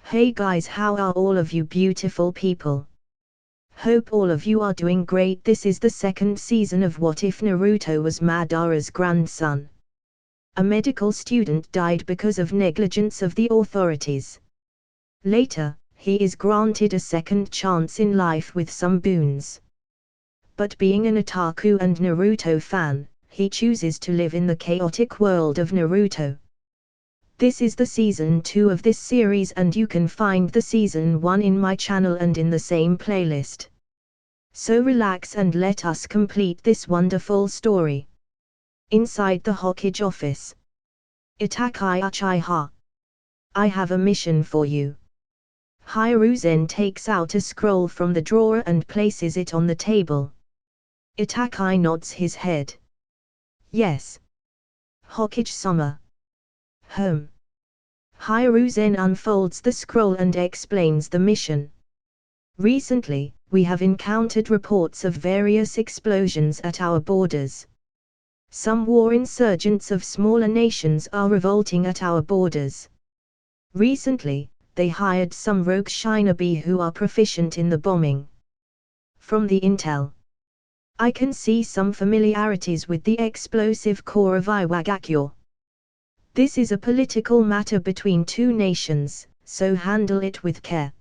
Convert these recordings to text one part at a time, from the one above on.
Hey guys, how are all of you beautiful people? Hope all of you are doing great. This is the second season of What If Naruto Was Madara's grandson. A medical student died because of negligence of the authorities. Later, he is granted a second chance in life with some boons. But being an Otaku and Naruto fan, he chooses to live in the chaotic world of Naruto. This is the season 2 of this series, and you can find the season 1 in my channel and in the same playlist. So relax and let us complete this wonderful story. Inside the Hokage office. Itachi Uchiha. I have a mission for you. Hiruzen takes out a scroll from the drawer and places it on the table. Itachi nods his head. Yes. Hokage-sama. Hiruzen unfolds the scroll and explains the mission. Recently, we have encountered reports of various explosions at our borders. Some war insurgents of smaller nations are revolting at our borders. Recently, they hired some rogue shinobi who are proficient in the bombing. From the intel, I can see some familiarities with the explosive core of Iwagakure. This is a political matter between two nations, so handle it with care.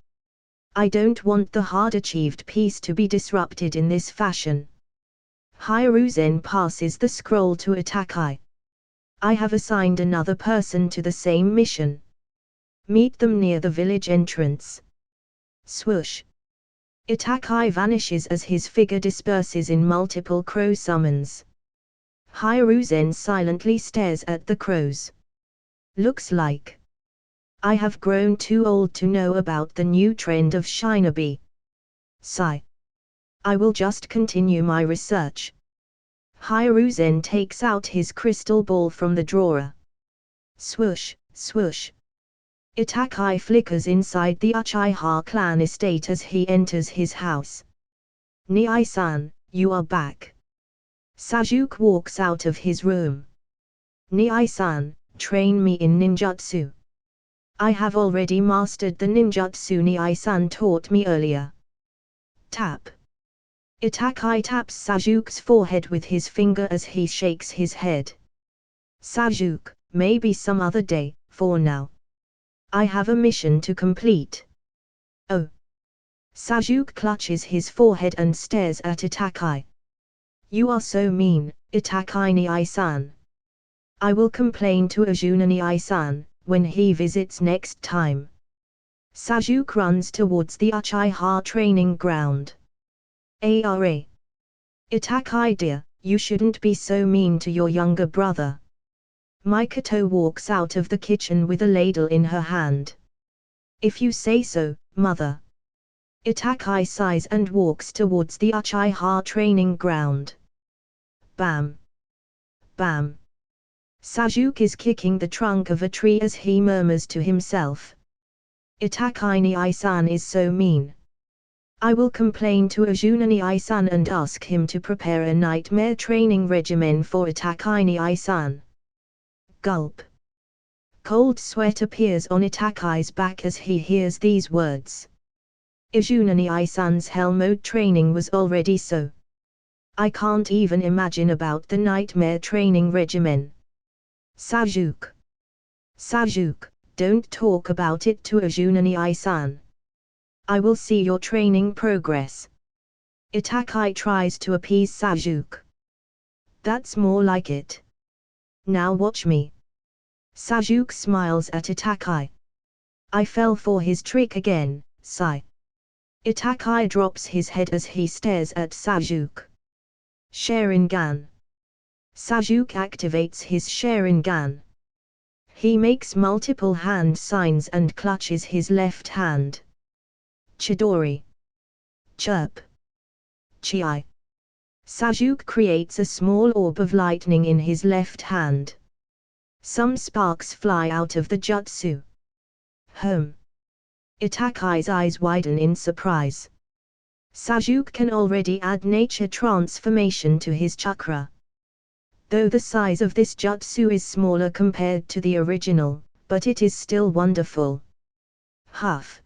I don't want the hard-achieved peace to be disrupted in this fashion. Hiruzen passes the scroll to Itachi. I have assigned another person to the same mission. Meet them near the village entrance. Swoosh. Itachi vanishes as his figure disperses in multiple crow summons. Hiruzen silently stares at the crows. Looks like I have grown too old to know about the new trend of shinobi. Sigh. I will just continue my research. Hiruzen takes out his crystal ball from the drawer. Swoosh, swoosh. Itachi flickers inside the Uchiha clan estate as he enters his house. Nii-san, you are back. Sasuke walks out of his room. Nii-san, train me in ninjutsu. I have already mastered the ninjutsu Nii-san taught me earlier. Tap. Itachi taps Sasuke's forehead with his finger as he shakes his head. Sasuke, maybe some other day, for now. I have a mission to complete. Oh. Sasuke clutches his forehead and stares at Itachi. You are so mean, Itachi Nii-san. I will complain to Azuna Nii-san when he visits next time. Sasuke runs towards the Uchiha training ground. Ara. Itachi dear, you shouldn't be so mean to your younger brother. Mikoto walks out of the kitchen with a ladle in her hand. If you say so, mother. Itachi sighs and walks towards the Uchiha training ground. Bam. Bam. Sasuke is kicking the trunk of a tree as he murmurs to himself. Itachi Nii-san is so mean. I will complain to Azuna Nii-san and ask him to prepare a nightmare training regimen for Itachi Nii-san. Gulp. Cold sweat appears on Itachi's back as he hears these words. Azuna Nii-san's hell mode training was already so. I can't even imagine about the nightmare training regimen. Sasuke. Sasuke, don't talk about it to Azuna Nii-san. I will see your training progress. Itachi tries to appease Sasuke. That's more like it. Now watch me. Sasuke smiles at Itachi. I fell for his trick again, sigh. Itachi drops his head as he stares at Sasuke. Sharingan. Sasuke activates his Sharingan. He makes multiple hand signs and clutches his left hand. Chidori. Chirp. Chi. Sasuke creates a small orb of lightning in his left hand. Some sparks fly out of the jutsu. Itachi's eyes widen in surprise. Sasuke can already add nature transformation to his chakra. Though the size of this jutsu is smaller compared to the original, but it is still wonderful. Huff.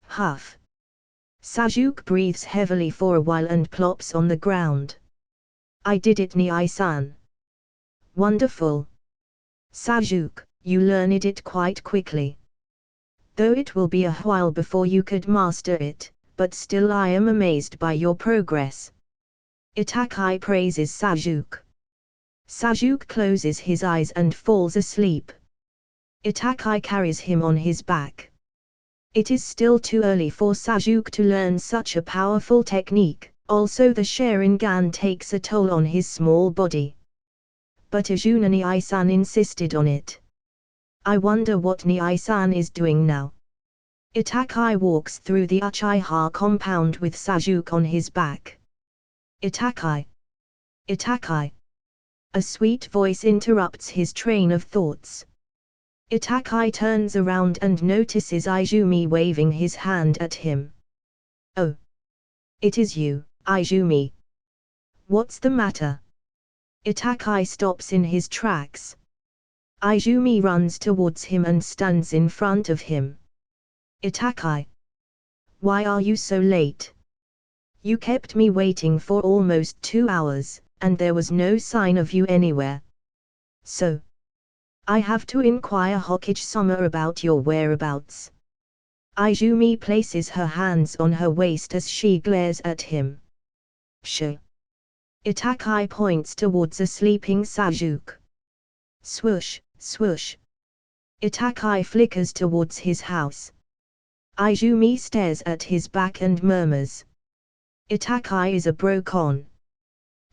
Huff. Sajuk breathes heavily for a while and plops on the ground. I did it, Nii-san. Wonderful. Sajuk, you learned it quite quickly. Though it will be a while before you could master it, but still I am amazed by your progress. Itakai praises Sajuk. Sajuk closes his eyes and falls asleep. Itakai carries him on his back. It is still too early for Sajuk to learn such a powerful technique, also the Sharingan takes a toll on his small body. But Azuna Nii-san insisted on it. I wonder what Nii-san is doing now. Itakai walks through the Uchiha compound with Sajuk on his back. Itakai. Itakai. A sweet voice interrupts his train of thoughts. Itakai turns around and notices Izumi waving his hand at him. Oh. It is you, Izumi. What's the matter? Itakai stops in his tracks. Izumi runs towards him and stands in front of him. Itakai. Why are you so late? You kept me waiting for almost 2 hours, and there was no sign of you anywhere. So, I have to inquire Hokage-sama about your whereabouts. Izumi places her hands on her waist as she glares at him. Shh. Itakai points towards a sleeping Sajuk. Swoosh, swoosh. Itakai flickers towards his house. Izumi stares at his back and murmurs. Itakai is a bro-con.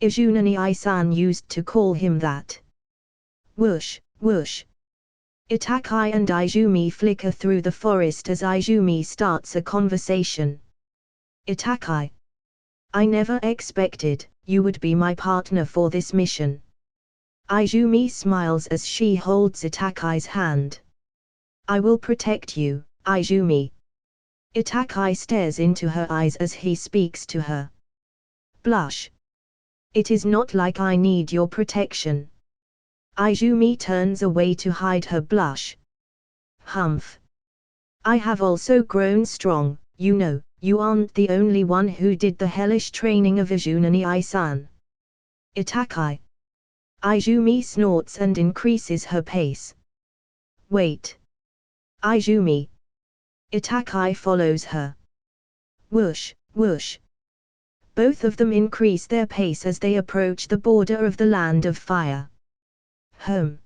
Izuna Nii-san used to call him that. Whoosh, whoosh. Itakai and Izumi flicker through the forest as Izumi starts a conversation. Itakai. I never expected you would be my partner for this mission. Izumi smiles as she holds Itakai's hand. I will protect you, Izumi. Itakai stares into her eyes as he speaks to her. Blush. It is not like I need your protection. Izumi turns away to hide her blush. Humph. I have also grown strong, you know, you aren't the only one who did the hellish training of Izuna Nii-san. Itakai. Izumi snorts and increases her pace. Wait. Izumi. Itakai follows her. Whoosh, whoosh. Both of them increase their pace as they approach the border of the Land of Fire. Home.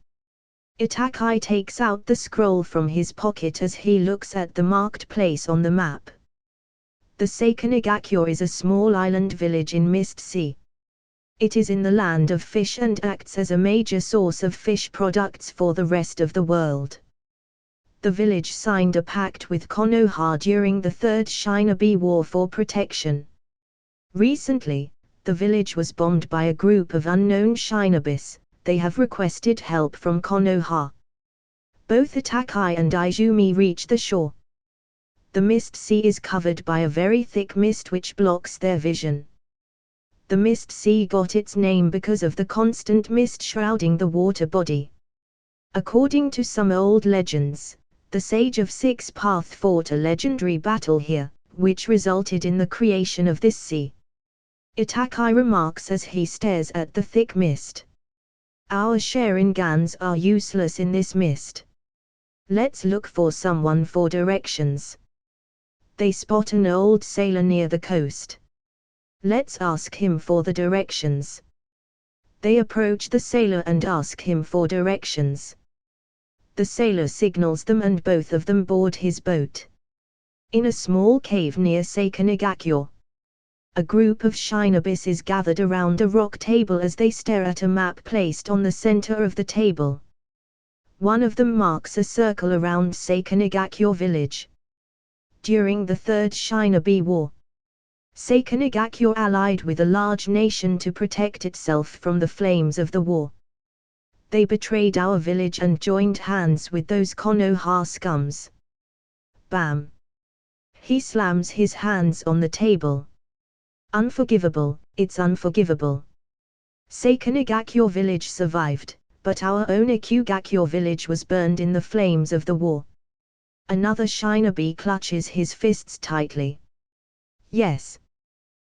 Itakai takes out the scroll from his pocket as he looks at the marked place on the map. The Seikanagakure is a small island village in Mist Sea. It is in the land of fish and acts as a major source of fish products for the rest of the world. The village signed a pact with Konoha during the Third Shinobi War for protection. Recently, the village was bombed by a group of unknown shinobis. They have requested help from Konoha. Both Itakai and Izumi reach the shore. The Mist Sea is covered by a very thick mist which blocks their vision. The Mist Sea got its name because of the constant mist shrouding the water body. According to some old legends, the Sage of Six Path fought a legendary battle here, which resulted in the creation of this sea. Itakai remarks as he stares at the thick mist. Our Sharingans are useless in this mist. Let's look for someone for directions. They spot an old sailor near the coast. Let's ask him for the directions. They approach the sailor and ask him for directions. The sailor signals them and both of them board his boat. In a small cave near Seikanagakure, a group of shinobis is gathered around a rock table as they stare at a map placed on the center of the table. One of them marks a circle around Seikanagakure village. During the Third Shinobi War, Seikanagakure allied with a large nation to protect itself from the flames of the war. They betrayed our village and joined hands with those Konoha scums. Bam! He slams his hands on the table. Unforgivable, it's unforgivable. Seikanagakure village survived, but our own Ikugakure village was burned in the flames of the war. Another shinobi clutches his fists tightly. Yes.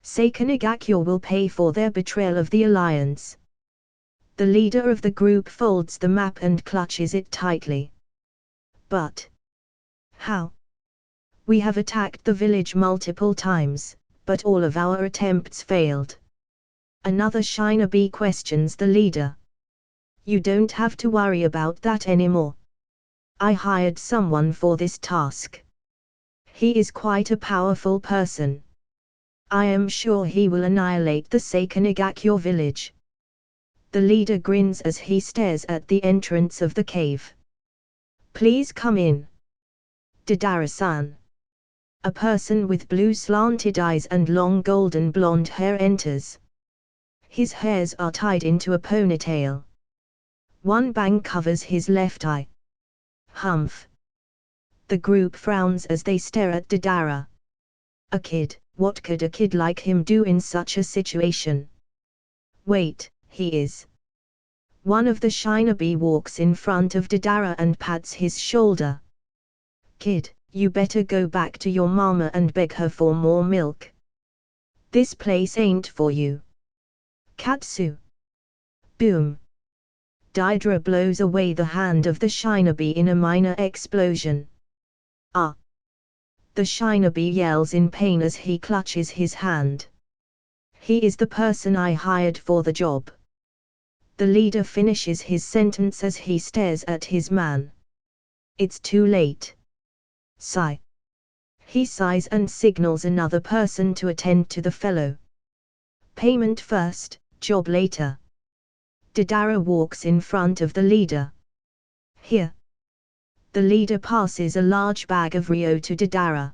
Seikunigakuyo will pay for their betrayal of the alliance. The leader of the group folds the map and clutches it tightly. But how? We have attacked the village multiple times, but all of our attempts failed. Another shinobi questions the leader. You don't have to worry about that anymore. I hired someone for this task. He is quite a powerful person. I am sure he will annihilate the Seikunigakuyo village. The leader grins as he stares at the entrance of the cave. Please come in. Deidara-san. A person with blue slanted eyes and long golden blonde hair enters. His hairs are tied into a ponytail. One bang covers his left eye. Humph. The group frowns as they stare at Deidara. A kid, what could a kid like him do in such a situation? Wait, he is. One of the shinobi walks in front of Deidara and pats his shoulder. Kid, you better go back to your mama and beg her for more milk. This place ain't for you. Katsu. Boom. Deidara blows away the hand of the shinobi in a minor explosion. Ah! The shinobi yells in pain as he clutches his hand. He is the person I hired for the job. The leader finishes his sentence as he stares at his man. It's too late. Sigh. He sighs and signals another person to attend to the fellow. Payment first, job later. Deidara walks in front of the leader. Here. The leader passes a large bag of Ryo to Deidara.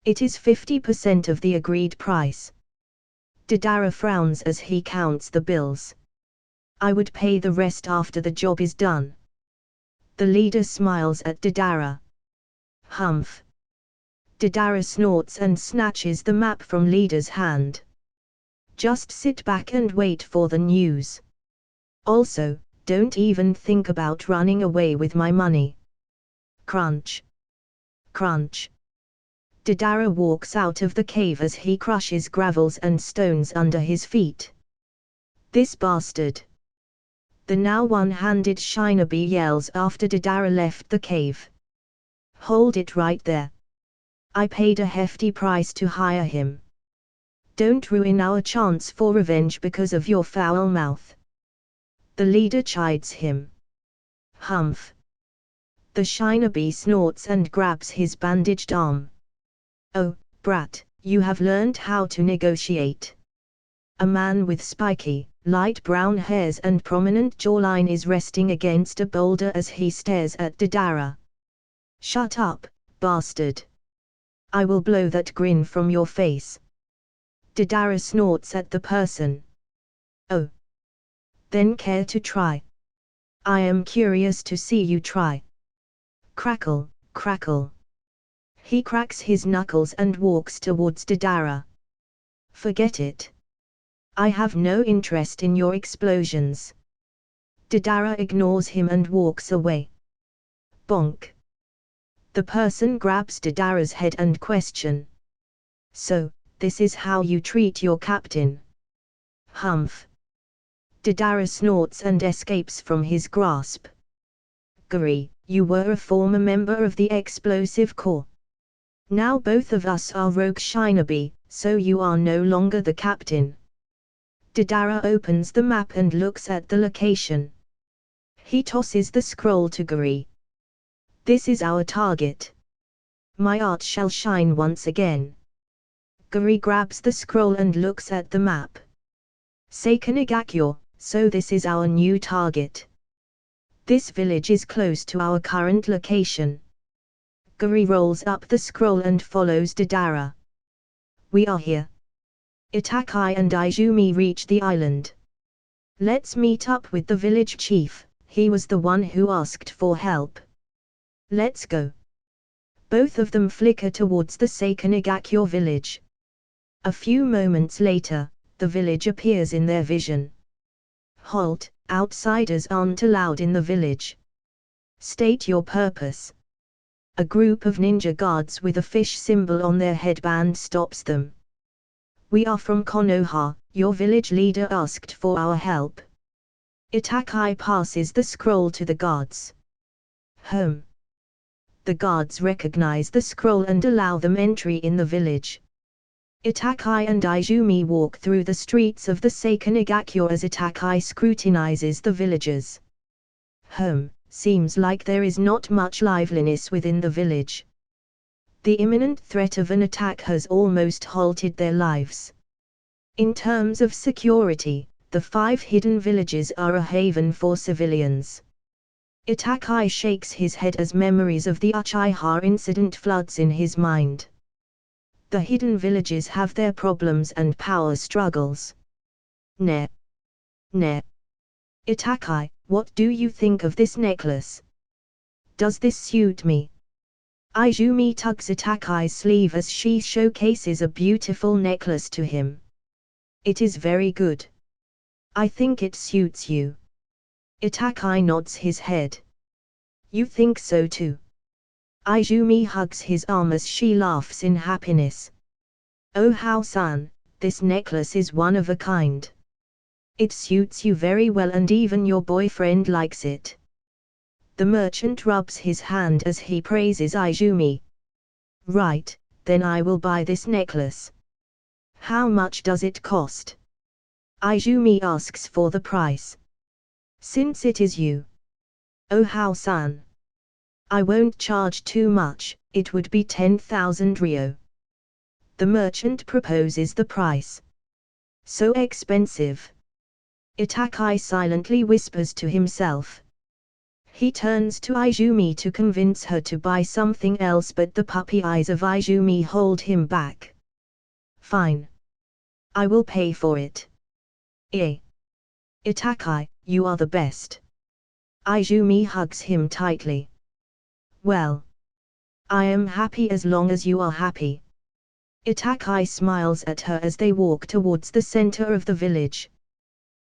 It is 50% of the agreed price. Deidara frowns as he counts the bills. I would pay the rest after the job is done. The leader smiles at Deidara. Humph. Deidara snorts and snatches the map from leader's hand. Just sit back and wait for the news. Also, don't even think about running away with my money. Crunch. Crunch. Deidara walks out of the cave as he crushes gravels and stones under his feet. This bastard. The now one-handed shinobi yells after Deidara left the cave. Hold it right there. I paid a hefty price to hire him. Don't ruin our chance for revenge because of your foul mouth. The leader chides him. Humph. The shinobi snorts and grabs his bandaged arm. Oh, brat, you have learned how to negotiate. A man with spiky, light brown hairs and prominent jawline is resting against a boulder as he stares at Deidara. Shut up, bastard. I will blow that grin from your face. Deidara snorts at the person. Oh. Then care to try? I am curious to see you try. Crackle, crackle. He cracks his knuckles and walks towards Deidara. Forget it. I have no interest in your explosions. Deidara ignores him and walks away. Bonk. The person grabs Deidara's head and question. So, this is how you treat your captain? Humph. Deidara snorts and escapes from his grasp. Guri, you were a former member of the Explosive Corps. Now both of us are rogue shinobi, so you are no longer the captain. Deidara opens the map and looks at the location. He tosses the scroll to Guri. This is our target. My art shall shine once again. Guri grabs the scroll and looks at the map. Seikunigakuyo, so this is our new target. This village is close to our current location. Guri rolls up the scroll and follows Deidara. We are here. Itakai and Izumi reach the island. Let's meet up with the village chief, he was the one who asked for help. Let's go. Both of them flicker towards the Seikunigakuyo village. A few moments later, the village appears in their vision. Halt, outsiders aren't allowed in the village. State your purpose. A group of ninja guards with a fish symbol on their headband stops them. "We are from Konoha, your village leader asked for our help." Itakai passes the scroll to the guards. The guards recognize the scroll and allow them entry in the village. Itakai and Izumi walk through the streets of the Seikunigakuyo as Itakai scrutinizes the villagers. Seems like there is not much liveliness within the village. The imminent threat of an attack has almost halted their lives. In terms of security, the 5 hidden villages are a haven for civilians. Itakai shakes his head as memories of the Uchiha incident floods in his mind. The hidden villages have their problems and power struggles. Ne. Itakai, what do you think of this necklace? Does this suit me? Izumi tugs Itakai's sleeve as she showcases a beautiful necklace to him. It is very good. I think it suits you. Itakai nods his head. You think so too? Izumi hugs his arm as she laughs in happiness. Oh Hao-san, this necklace is one of a kind. It suits you very well and even your boyfriend likes it. The merchant rubs his hand as he praises Izumi. Right, then I will buy this necklace. How much does it cost? Izumi asks for the price. Since it is you. Oh Hao-san. I won't charge too much, it would be 10,000 ryo. The merchant proposes the price. So expensive. Itakai silently whispers to himself. He turns to Izumi to convince her to buy something else, but the puppy eyes of Izumi hold him back. Fine. I will pay for it. Itakai, you are the best. Izumi hugs him tightly. Well. I am happy as long as you are happy. Itakai smiles at her as they walk towards the center of the village.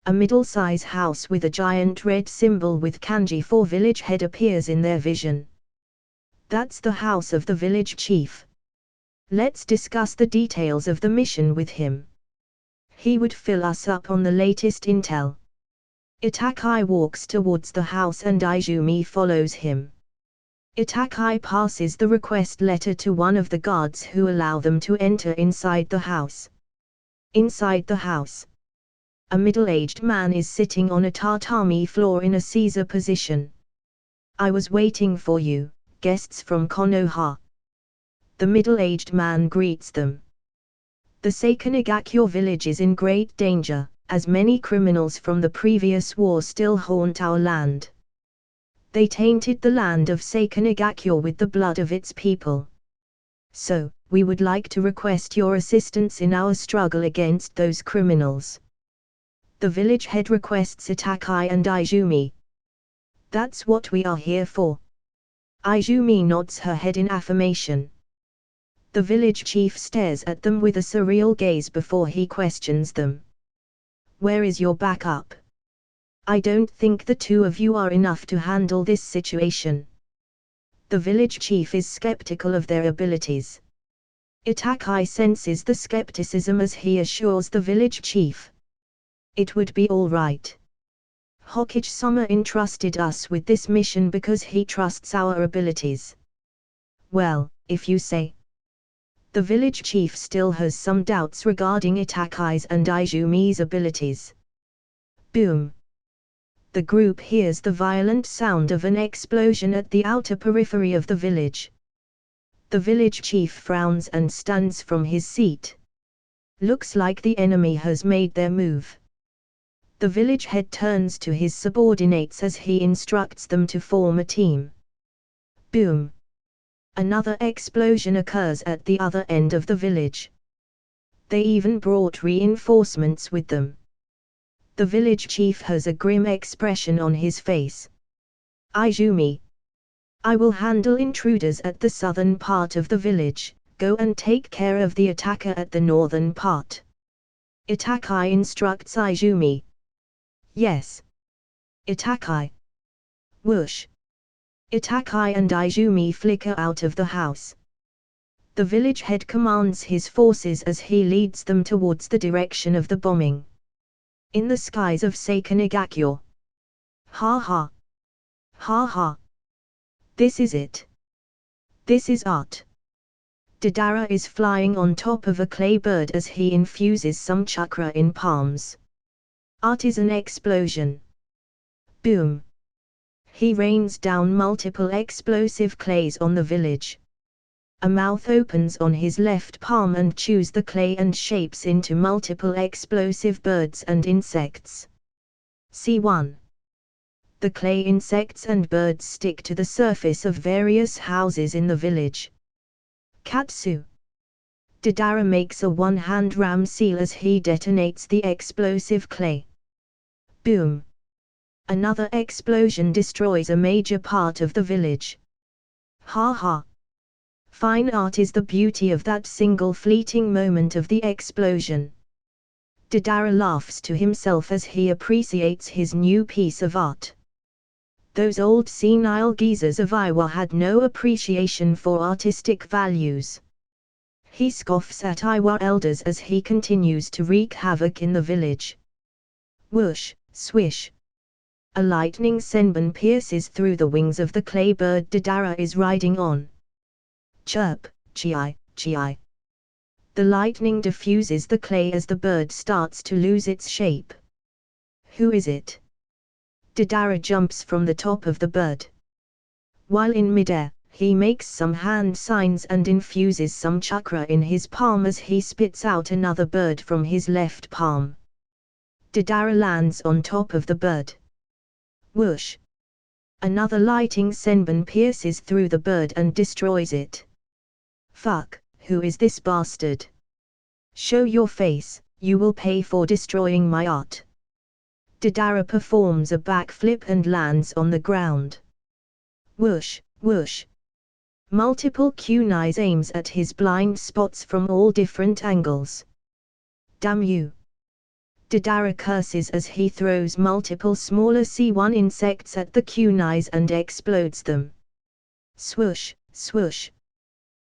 A middle-size house with a giant red symbol with kanji for village head appears in their vision. That's the house of the village chief. Let's discuss the details of the mission with him. He would fill us up on the latest intel. Itakai walks towards the house and Izumi follows him. Itakai passes the request letter to one of the guards who allow them to enter inside the house. Inside the house, a middle-aged man is sitting on a tatami floor in a Caesar position. I was waiting for you, guests from Konoha. The middle-aged man greets them. The Seikunigakuyo village is in great danger, as many criminals from the previous war still haunt our land. They tainted the land of Seikunigakuyo with the blood of its people. So, we would like to request your assistance in our struggle against those criminals. The village head requests Itakai and Izumi. That's what we are here for. Izumi nods her head in affirmation. The village chief stares at them with a surreal gaze before he questions them. Where is your backup? I don't think the two of you are enough to handle this situation. The village chief is skeptical of their abilities. Itakai senses the skepticism as he assures the village chief. It would be all right. Hokage-sama entrusted us with this mission because he trusts our abilities. Well, if you say. The village chief still has some doubts regarding Itakai's and Izumi's abilities. Boom. The group hears the violent sound of an explosion at the outer periphery of the village. The village chief frowns and stands from his seat. Looks like the enemy has made their move. The village head turns to his subordinates as he instructs them to form a team. Boom. Another explosion occurs at the other end of the village. They even brought reinforcements with them. The village chief has a grim expression on his face. Izumi. I will handle intruders at the southern part of the village, go and take care of the attacker at the northern part. Itakai instructs Izumi. Yes. Itakai. Whoosh. Itakai and Izumi flicker out of the house. The village head commands his forces as he leads them towards the direction of the bombing. In the skies of Sakanagakyo. Ha ha. Ha ha. This is it. This is art. Deidara is flying on top of a clay bird as he infuses some chakra in palms. Art is an explosion. Boom. He rains down multiple explosive clays on the village. A mouth opens on his left palm and chews the clay and shapes into multiple explosive birds and insects. C1. The clay insects and birds stick to the surface of various houses in the village. Katsu. Deidara makes a one-hand ram seal as he detonates the explosive clay. Boom. Another explosion destroys a major part of the village. Ha ha. Fine art is the beauty of that single fleeting moment of the explosion. Deidara laughs to himself as he appreciates his new piece of art. Those old senile geezers of Iowa had no appreciation for artistic values. He scoffs at Iowa elders as he continues to wreak havoc in the village. Whoosh, swish. A lightning senbon pierces through the wings of the clay bird Deidara is riding on. Chirp, chi, chi. The lightning diffuses the clay as the bird starts to lose its shape. Who is it? Deidara jumps from the top of the bird. While in midair, he makes some hand signs and infuses some chakra in his palm as he spits out another bird from his left palm. Deidara lands on top of the bird. Whoosh! Another lightning senbon pierces through the bird and destroys it. Fuck, who is this bastard? Show your face, you will pay for destroying my art. Deidara performs a backflip and lands on the ground. Whoosh, whoosh. Multiple kunais aims at his blind spots from all different angles. Damn you. Deidara curses as he throws multiple smaller C1 insects at the kunais and explodes them. Swoosh, swoosh.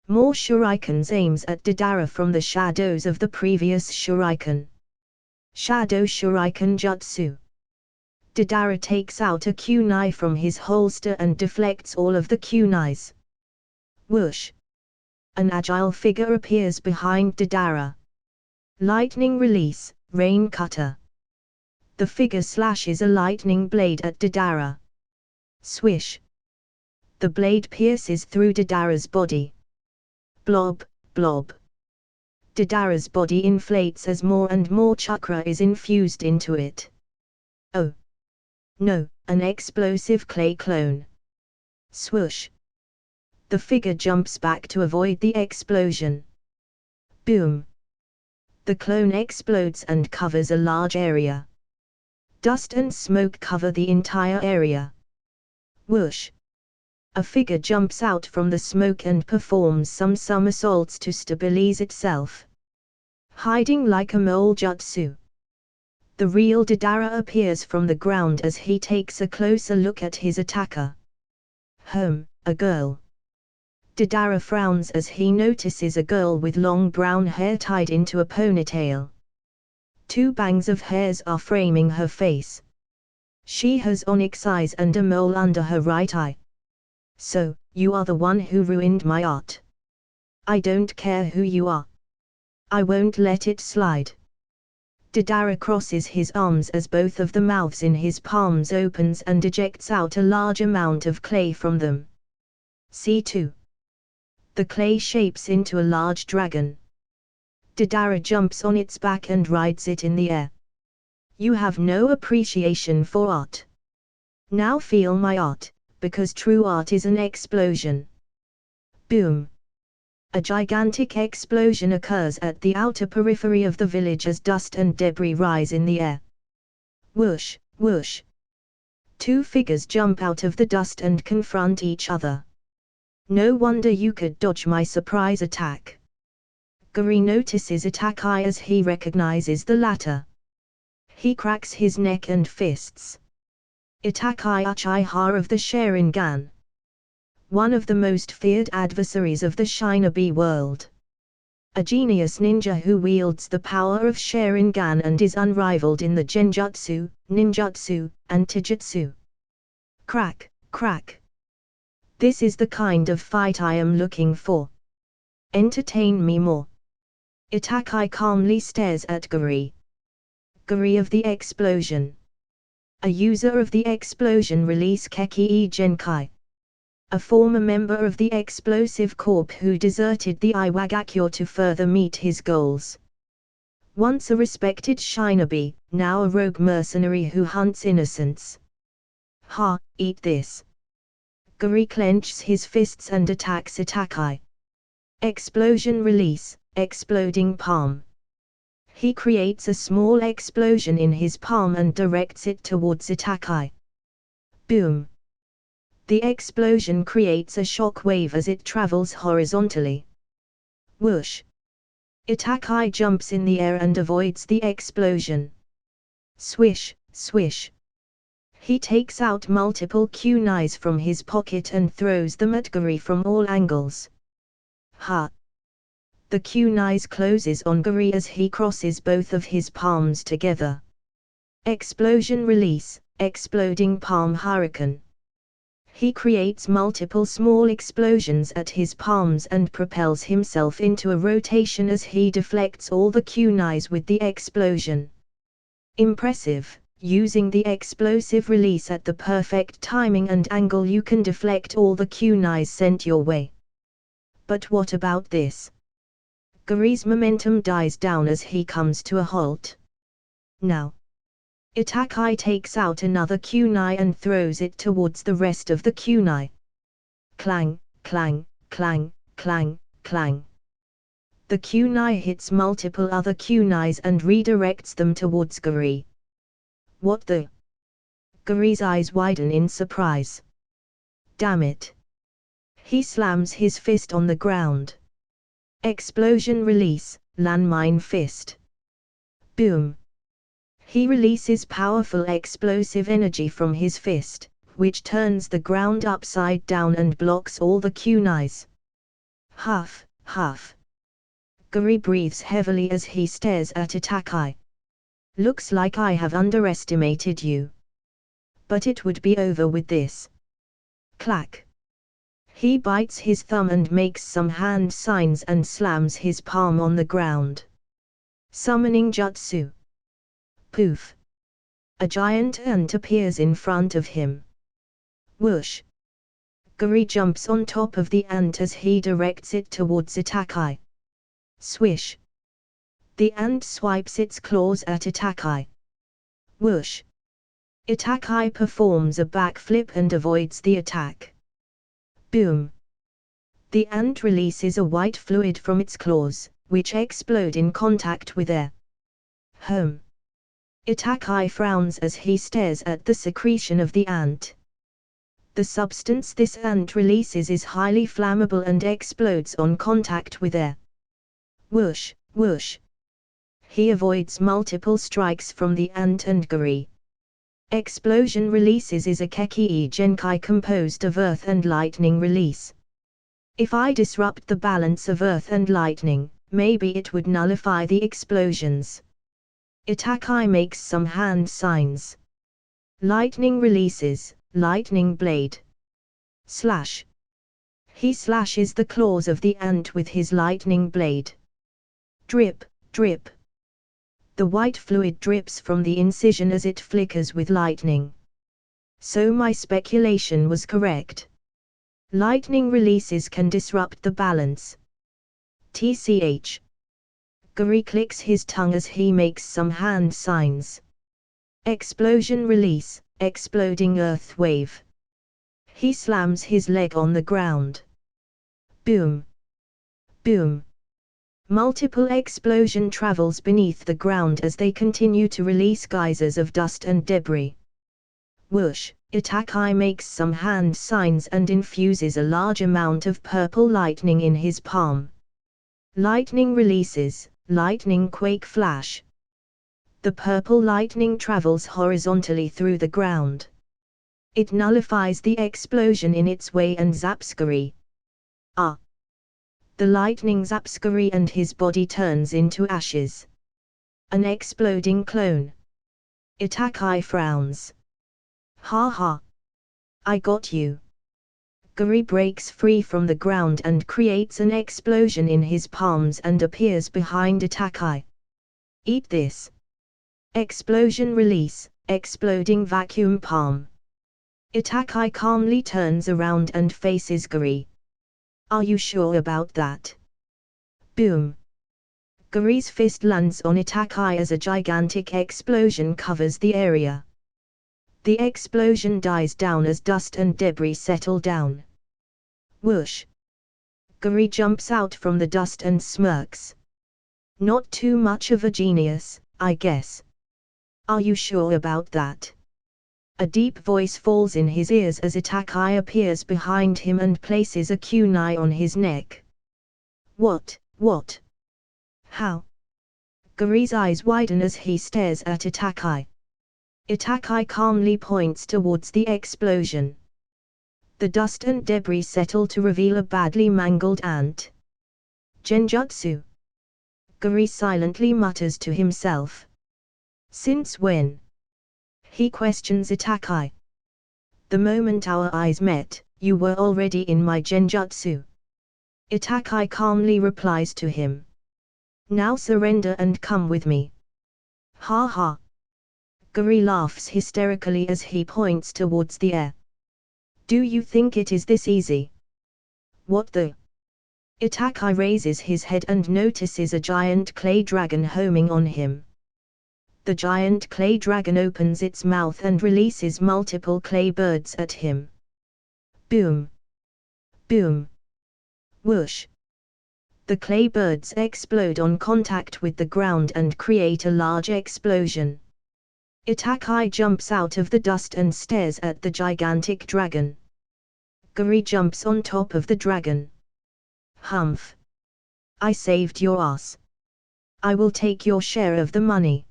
More shurikens aims at Deidara from the shadows of the previous shuriken. Shadow shuriken jutsu. Deidara takes out a kunai from his holster and deflects all of the kunais. Whoosh! An agile figure appears behind Deidara. Lightning release, rain cutter. The figure slashes a lightning blade at Deidara. Swish! The blade pierces through Deidara's body. Blob, blob. Deidara's body inflates as more and more chakra is infused into it. Oh! No, an explosive clay clone. Swoosh! The figure jumps back to avoid the explosion. Boom! The clone explodes and covers a large area. Dust and smoke cover the entire area. Whoosh! A figure jumps out from the smoke and performs some somersaults to stabilize itself. Hiding like a mole jutsu. The real Deidara appears from the ground as he takes a closer look at his attacker. A girl. Deidara frowns as he notices a girl with long brown hair tied into a ponytail. Two bangs of hairs are framing her face. She has onyx eyes and a mole under her right eye. So, you are the one who ruined my art. I don't care who you are. I won't let it slide. Deidara crosses his arms as both of the mouths in his palms opens and ejects out a large amount of clay from them. C2. The clay shapes into a large dragon. Deidara jumps on its back and rides it in the air. You have no appreciation for art. Now feel my art, because true art is an explosion. Boom! A gigantic explosion occurs at the outer periphery of the village as dust and debris rise in the air. Whoosh, whoosh. Two figures jump out of the dust and confront each other. No wonder you could dodge my surprise attack. Guri notices Itakai as he recognizes the latter. He cracks his neck and fists. Itakai Uchiha of the Sharingan. one of the most feared adversaries of the shinobi world. A genius ninja who wields the power of Sharingan and is unrivaled in the genjutsu, ninjutsu, and taijutsu. Crack, crack. This is the kind of fight I am looking for. Entertain me more. Itakai calmly stares at Guri. Guri of the explosion. A user of the explosion release Keki Genkai. A former member of the Explosive Corp who deserted the Iwagakure to further meet his goals. Once a respected shinobi, now a rogue mercenary who hunts innocents. Ha, eat this. Guri clenches his fists and attacks Itakai. Explosion release, exploding palm. He creates a small explosion in his palm and directs it towards Itakai. Boom. The explosion creates a shock wave as it travels horizontally. Whoosh. Itakai jumps in the air and avoids the explosion. Swish, swish. He takes out multiple kunais from his pocket and throws them at Guri from all angles. Ha! The kunais closes on Guri as he crosses both of his palms together. Explosion release, exploding palm hurricane. He creates multiple small explosions at his palms and propels himself into a rotation as he deflects all the kunais with the explosion. Impressive, using the explosive release at the perfect timing and angle you can deflect all the kunais sent your way. But what about this? Guri's momentum dies down as he comes to a halt. Now. Itakai takes out another kunai and throws it towards the rest of the kunai. Clang, clang, clang, clang, clang. The kunai hits multiple other kunais and redirects them towards Guri. What the? Guri's eyes widen in surprise. Damn it. He slams his fist on the ground. Explosion release, landmine fist. Boom. He releases powerful explosive energy from his fist, which turns the ground upside down and blocks all the kunais. Huff, huff. Guri breathes heavily as he stares at Itakai. Looks like I have underestimated you. But it would be over with this. Clack. He bites his thumb and makes some hand signs and slams his palm on the ground. Summoning jutsu. Poof. A giant ant appears in front of him. Whoosh. Guri jumps on top of the ant as he directs it towards Itakai. Swish. The ant swipes its claws at Itakai. Whoosh. Itakai performs a backflip and avoids the attack. Boom. The ant releases a white fluid from its claws, which explode in contact with air. Home. Itakai frowns as he stares at the secretion of the ant. The substance this ant releases is highly flammable and explodes on contact with air. Whoosh, whoosh. He avoids multiple strikes from the ant and Guri. Explosion releases is a Keki Genkai composed of earth and lightning release. If I disrupt the balance of earth and lightning, maybe it would nullify the explosions. Itakai makes some hand signs. Lightning releases, lightning blade. Slash. He slashes the claws of the ant with his lightning blade. Drip, drip. The white fluid drips from the incision as it flickers with lightning. So my speculation was correct. Lightning releases can disrupt the balance. TCH. Guri clicks his tongue as he makes some hand signs. Explosion release, exploding earth wave. He slams his leg on the ground. Boom. Boom. Multiple explosion travels beneath the ground as they continue to release geysers of dust and debris. Whoosh, Itakai makes some hand signs and infuses a large amount of purple lightning in his palm. Lightning releases, lightning quake flash. The purple lightning travels horizontally through the ground. It nullifies the explosion in its way and zaps Guri. Ah! The lightning zaps Guri and his body turns into ashes. An exploding clone. Itakai frowns. Ha ha! I got you. Guri breaks free from the ground and creates an explosion in his palms and appears behind Itakai. Eat this. Explosion release, exploding vacuum palm. Itakai calmly turns around and faces Guri. Are you sure about that? Boom. Guri's fist lands on Itakai as a gigantic explosion covers the area. The explosion dies down as dust and debris settle down. Whoosh! Guri jumps out from the dust and smirks. Not too much of a genius, I guess. Are you sure about that? A deep voice falls in his ears as Itakai appears behind him and places a kunai on his neck. What? How? Guri's eyes widen as he stares at Itakai. Itakai calmly points towards the explosion. The dust and debris settle to reveal a badly mangled ant. Genjutsu. Guri silently mutters to himself. Since when? He questions Itakai. The moment our eyes met, you were already in my genjutsu. Itakai calmly replies to him. Now surrender and come with me. Ha ha. Guri laughs hysterically as he points towards the air. Do you think it is this easy? What the? Itakai raises his head and notices a giant clay dragon homing on him. The giant clay dragon opens its mouth and releases multiple clay birds at him. Boom! Boom! Whoosh! The clay birds explode on contact with the ground and create a large explosion. Itakai jumps out of the dust and stares at the gigantic dragon. Guri jumps on top of the dragon. Humph! I saved your ass. I will take your share of the money.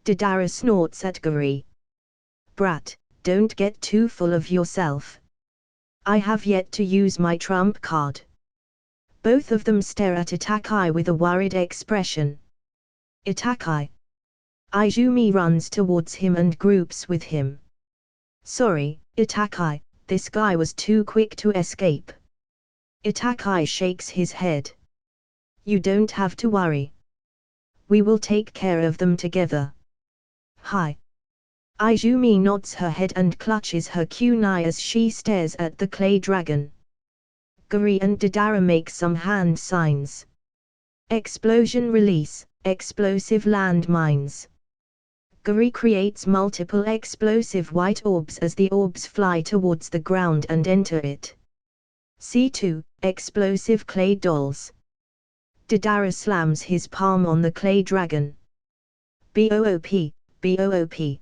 Deidara snorts at Guri. Brat, don't get too full of yourself. I have yet to use my trump card. Both of them stare at Itakai with a worried expression. Itakai. Izumi runs towards him and groups with him. Sorry, Itakai, this guy was too quick to escape. Itakai shakes his head. You don't have to worry. We will take care of them together. Hi. Izumi nods her head and clutches her kunai as she stares at the clay dragon. Guri and Deidara make some hand signs. Explosion release, explosive landmines. Guri creates multiple explosive white orbs as the orbs fly towards the ground and enter it. C2, explosive clay dolls. Deidara slams his palm on the clay dragon. BOOP, BOOP.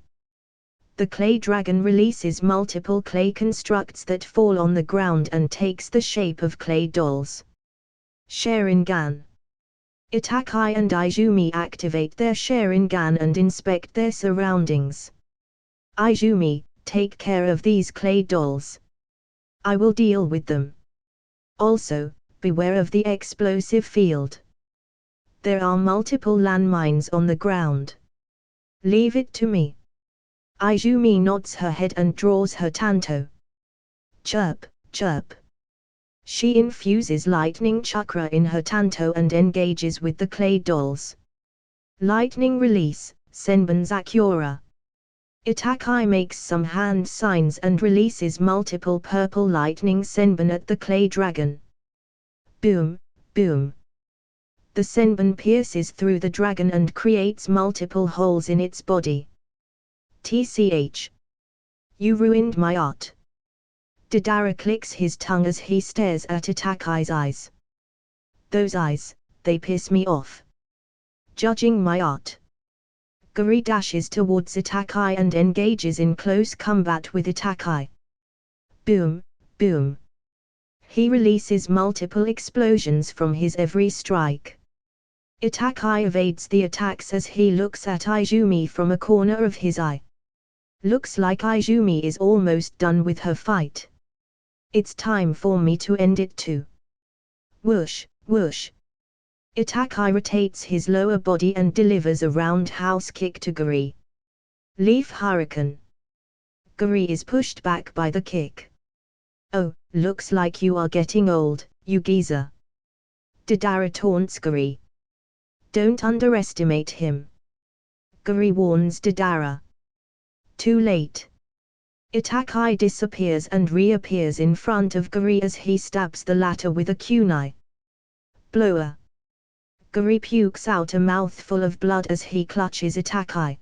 The clay dragon releases multiple clay constructs that fall on the ground and takes the shape of clay dolls. Sharingan. Itakai and Izumi activate their Sharingan and inspect their surroundings. Izumi, take care of these clay dolls. I will deal with them. Also, beware of the explosive field. There are multiple landmines on the ground. Leave it to me. Izumi nods her head and draws her tanto. Chirp, chirp. She infuses lightning chakra in her tanto and engages with the clay dolls. Lightning release, Senbon Zakura. Itakai makes some hand signs and releases multiple purple lightning Senbon at the clay dragon. Boom, boom. The Senbon pierces through the dragon and creates multiple holes in its body. TCH. You ruined my art. Deidara clicks his tongue as he stares at Itakai's eyes. Those eyes, they piss me off. Judging my art. Guri dashes towards Itakai and engages in close combat with Itakai. Boom, boom. He releases multiple explosions from his every strike. Itakai evades the attacks as he looks at Izumi from a corner of his eye. Looks like Izumi is almost done with her fight. It's time for me to end it too. Whoosh, whoosh. Itachi rotates his lower body and delivers a roundhouse kick to Guri. Leaf Hurricane. Guri is pushed back by the kick. Oh, looks like you are getting old, you geezer. Deidara taunts Guri. Don't underestimate him. Guri warns Deidara. Too late. Itachi disappears and reappears in front of Guri as he stabs the latter with a kunai. Blower. Guri pukes out a mouthful of blood as he clutches Itachi.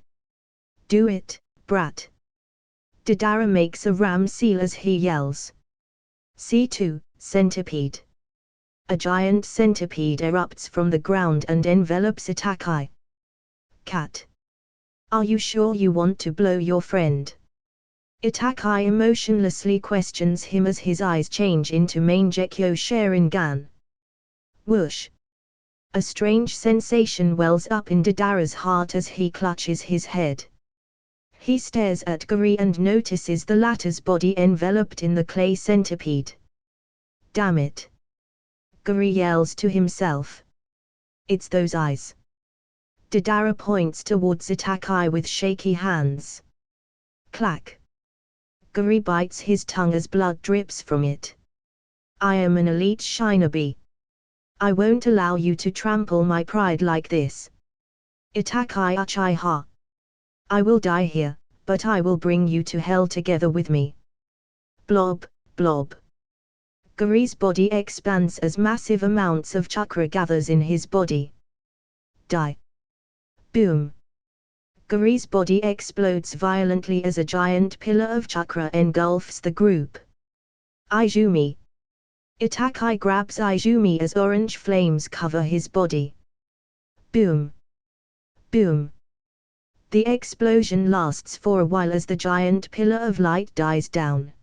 Do it, brat. Deidara makes a ram seal as he yells. C2, centipede. A giant centipede erupts from the ground and envelops Itachi. Cat. Are you sure you want to blow your friend? Itachi emotionlessly questions him as his eyes change into Mangekyo Sharingan. Whoosh. A strange sensation wells up in Deidara's heart as he clutches his head. He stares at Guri and notices the latter's body enveloped in the clay centipede. Damn it. Guri yells to himself. It's those eyes. Deidara points towards Itachi with shaky hands. Clack. Guri bites his tongue as blood drips from it. I am an elite shinobi. I won't allow you to trample my pride like this. Itachi Uchiha. I will die here, but I will bring you to hell together with me. Blob, blob. Guri's body expands as massive amounts of chakra gathers in his body. Die. Boom. Guri's body explodes violently as a giant pillar of chakra engulfs the group. Izumi. Itachi grabs Izumi as orange flames cover his body. Boom. Boom. The explosion lasts for a while as the giant pillar of light dies down.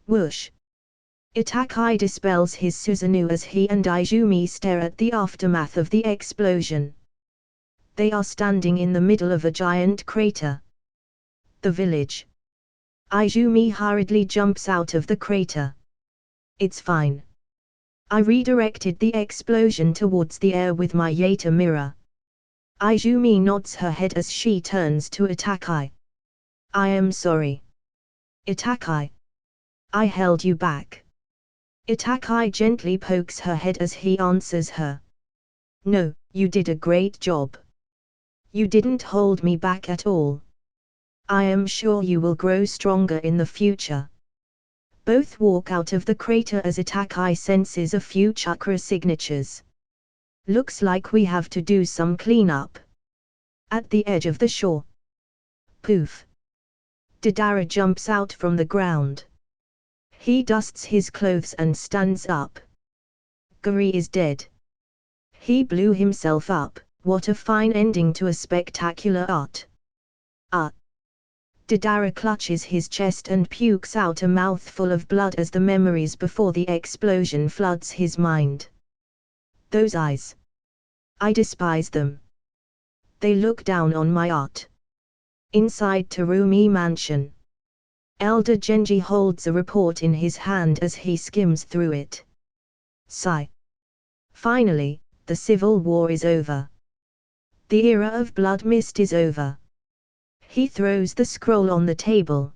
Whoosh. Itachi dispels his Susanoo as he and Izumi stare at the aftermath of the explosion. They are standing in the middle of a giant crater. The village. Izumi hurriedly jumps out of the crater. It's fine. I redirected the explosion towards the air with my Yata mirror. Izumi nods her head as she turns to Itachi. I am sorry. Itachi. I held you back. Itachi gently pokes her head as he answers her. No, you did a great job. You didn't hold me back at all. I am sure you will grow stronger in the future. Both walk out of the crater as Itachi senses a few chakra signatures. Looks like we have to do some cleanup. At the edge of the shore. Poof. Deidara jumps out from the ground. He dusts his clothes and stands up. Guri is dead. He blew himself up. What a fine ending to a spectacular art. Deidara clutches his chest and pukes out a mouthful of blood as the memories before the explosion floods his mind. Those eyes. I despise them. They look down on my art. Inside Terumi Mansion. Elder Genji holds a report in his hand as he skims through it. Sigh. Finally, the civil war is over. The era of blood mist is over. He throws the scroll on the table.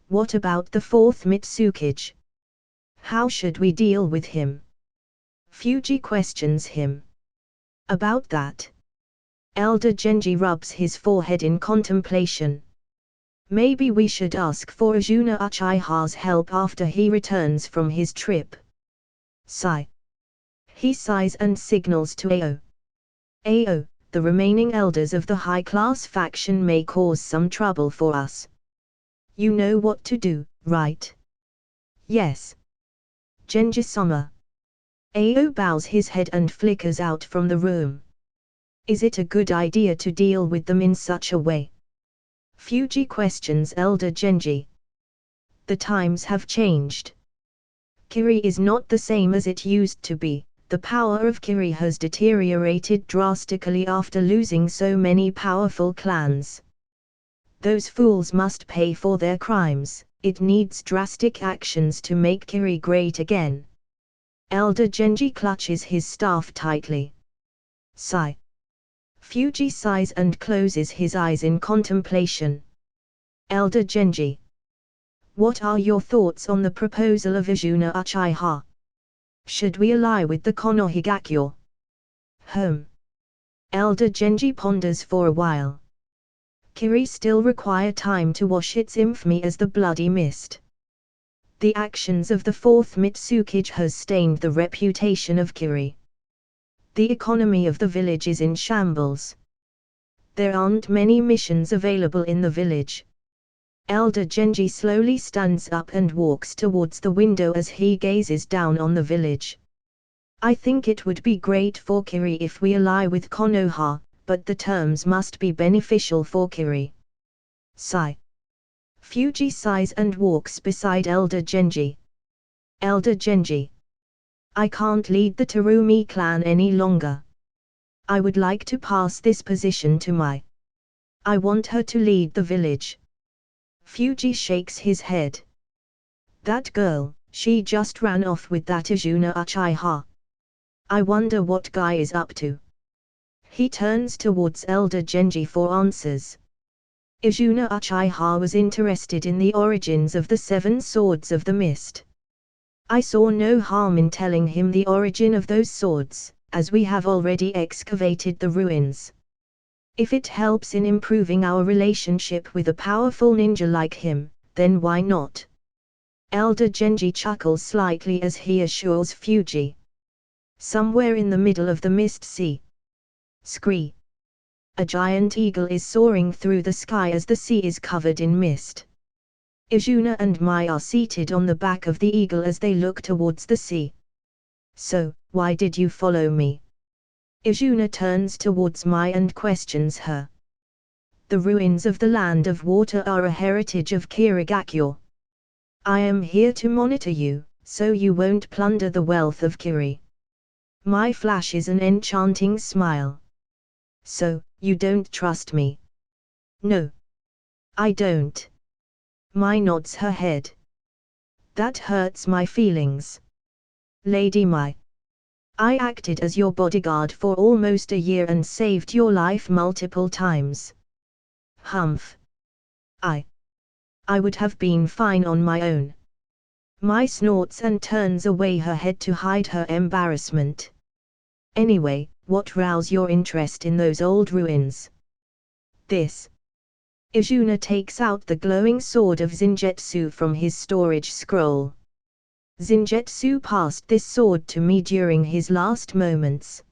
What about the fourth Mitsukage? How should we deal with him? Fuji questions him. About that. Elder Genji rubs his forehead in contemplation. Maybe we should ask for Azuna Uchiha's help after he returns from his trip. Sigh. He sighs and signals to Ao. Ao, the remaining elders of the high-class faction may cause some trouble for us. You know what to do, right? Yes. Genji-sama. Ao bows his head and flickers out from the room. Is it a good idea to deal with them in such a way? Fuji questions Elder Genji. The times have changed. Kiri is not the same as it used to be. The power of Kiri has deteriorated drastically after losing so many powerful clans. Those fools must pay for their crimes. It needs drastic actions to make Kiri great again. Elder Genji clutches his staff tightly. Sigh. Fuji sighs and closes his eyes in contemplation. Elder Genji. What are your thoughts on the proposal of Izuna Uchiha? Should we ally with the Konohigakyo? Elder Genji ponders for a while. Kiri still require time to wash its infamy as the bloody mist. The actions of the fourth Mitsukage has stained the reputation of Kiri. The economy of the village is in shambles. There aren't many missions available in the village. Elder Genji slowly stands up and walks towards the window as he gazes down on the village. I think it would be great for Kiri if we ally with Konoha, but the terms must be beneficial for Kiri. Sigh. Fuji sighs and walks beside Elder Genji. Elder Genji. I can't lead the Terumi clan any longer. I would like to pass this position to Mai. I want her to lead the village. Fuji shakes his head. That girl, she just ran off with that Izuna Uchiha. I wonder what guy is up to. He turns towards Elder Genji for answers. Izuna Uchiha was interested in the origins of the 7 swords of the mist. I saw no harm in telling him the origin of those swords, as we have already excavated the ruins. If it helps in improving our relationship with a powerful ninja like him, then why not? Elder Genji chuckles slightly as he assures Fuji. Somewhere in the middle of the mist sea. Scree. A giant eagle is soaring through the sky as the sea is covered in mist. Izuna and Mai are seated on the back of the eagle as they look towards the sea. So, why did you follow me? Izuna turns towards Mai and questions her. The ruins of the Land of Water are a heritage of Kirigakyo. I am here to monitor you, so you won't plunder the wealth of Kiri. Mai flashes an enchanting smile. So, you don't trust me? No. I don't. Mai nods her head. That hurts my feelings. Lady Mai. I acted as your bodyguard for almost a year and saved your life multiple times. Humph. I would have been fine on my own. Mai snorts and turns away her head to hide her embarrassment. Anyway, what roused your interest in those old ruins? This. Izuna takes out the glowing sword of Zenjutsu from his storage scroll. Zenjutsu passed this sword to me during his last moments.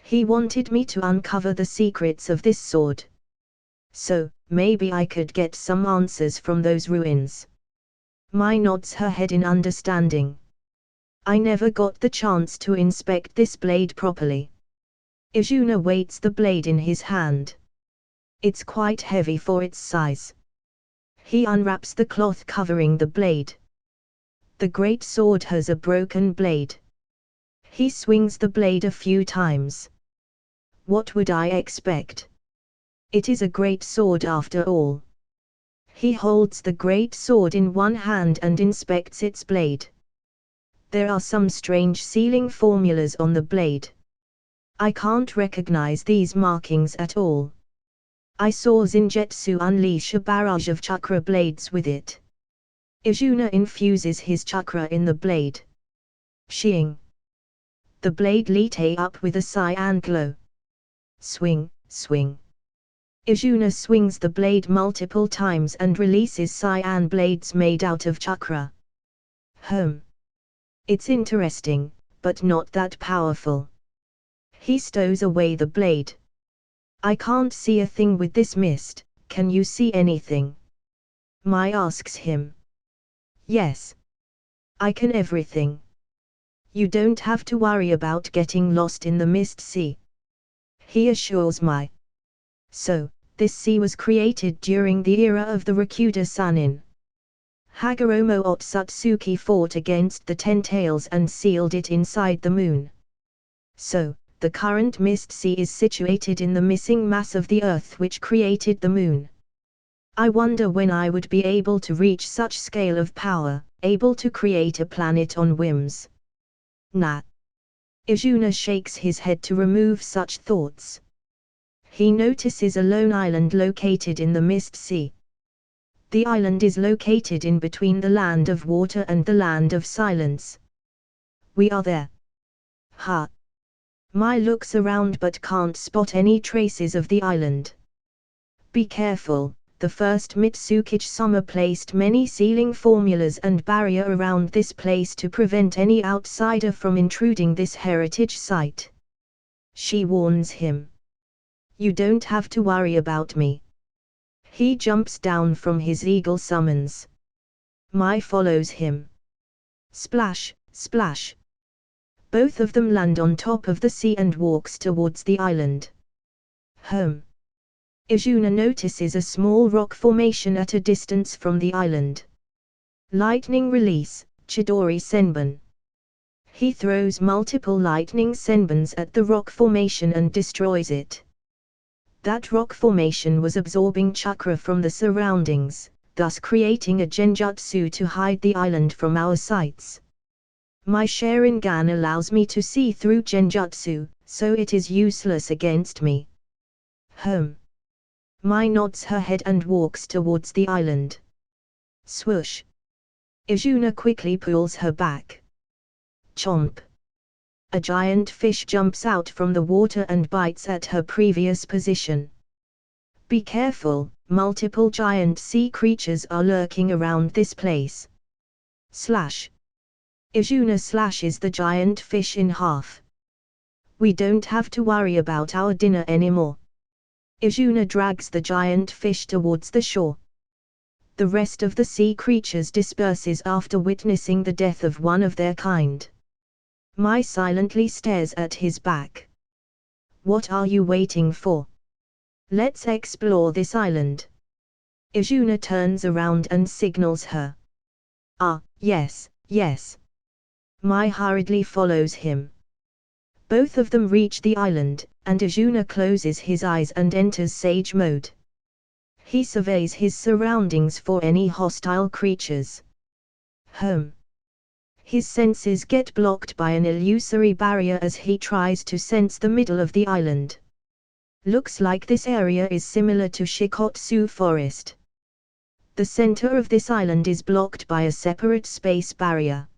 He wanted me to uncover the secrets of this sword. So, maybe I could get some answers from those ruins. Mai nods her head in understanding. I never got the chance to inspect this blade properly. Izuna weights the blade in his hand. It's quite heavy for its size. He unwraps the cloth covering the blade. The great sword has a broken blade. He swings the blade a few times. What would I expect? It is a great sword after all. He holds the great sword in one hand and inspects its blade. There are some strange sealing formulas on the blade. I can't recognize these markings at all. I saw Zenjutsu unleash a barrage of chakra blades with it. Izuna infuses his chakra in the blade. Shing. The blade lights up with a cyan glow. Swing, swing. Izuna swings the blade multiple times and releases cyan blades made out of chakra. It's interesting, but not that powerful. He stows away the blade. I can't see a thing with this mist, can you see anything? Mai asks him. Yes. I can everything. You don't have to worry about getting lost in the mist sea. He assures Mai. So, this sea was created during the era of the Rakuda Sanin. Hagoromo Otsutsuki fought against the Ten Tails and sealed it inside the moon. So, the current mist sea is situated in the missing mass of the earth which created the moon. I wonder when I would be able to reach such scale of power, able to create a planet on whims. Nah. Izuna shakes his head to remove such thoughts. He notices a lone island located in the mist sea. The island is located in between the land of water and the land of silence. We are there. Ha. Mai looks around but can't spot any traces of the island. Be careful, the first Mitsukichi-sama placed many sealing formulas and barrier around this place to prevent any outsider from intruding this heritage site. She warns him. You don't have to worry about me. He jumps down from his eagle summons. Mai follows him. Splash, splash. Both of them land on top of the sea and walks towards the island. Home. Izuna notices a small rock formation at a distance from the island. Lightning release, Chidori Senbon. He throws multiple lightning senbons at the rock formation and destroys it. That rock formation was absorbing chakra from the surroundings, thus creating a genjutsu to hide the island from our sights. My Sharingan allows me to see through genjutsu, so it is useless against me. Mai nods her head and walks towards the island. Swoosh. Izuna quickly pulls her back. Chomp. A giant fish jumps out from the water and bites at her previous position. Be careful, multiple giant sea creatures are lurking around this place. Slash. Izuna slashes the giant fish in half. We don't have to worry about our dinner anymore. Izuna drags the giant fish towards the shore. The rest of the sea creatures disperses after witnessing the death of one of their kind. Mai silently stares at his back. What are you waiting for? Let's explore this island. Izuna turns around and signals her. Ah, yes, yes. Mai hurriedly follows him. Both of them reach the island, and Izuna closes his eyes and enters sage mode. He surveys his surroundings for any hostile creatures. His senses get blocked by an illusory barrier as he tries to sense the middle of the island. Looks like this area is similar to Shikotsu Forest. The center of this island is blocked by a separate space barrier.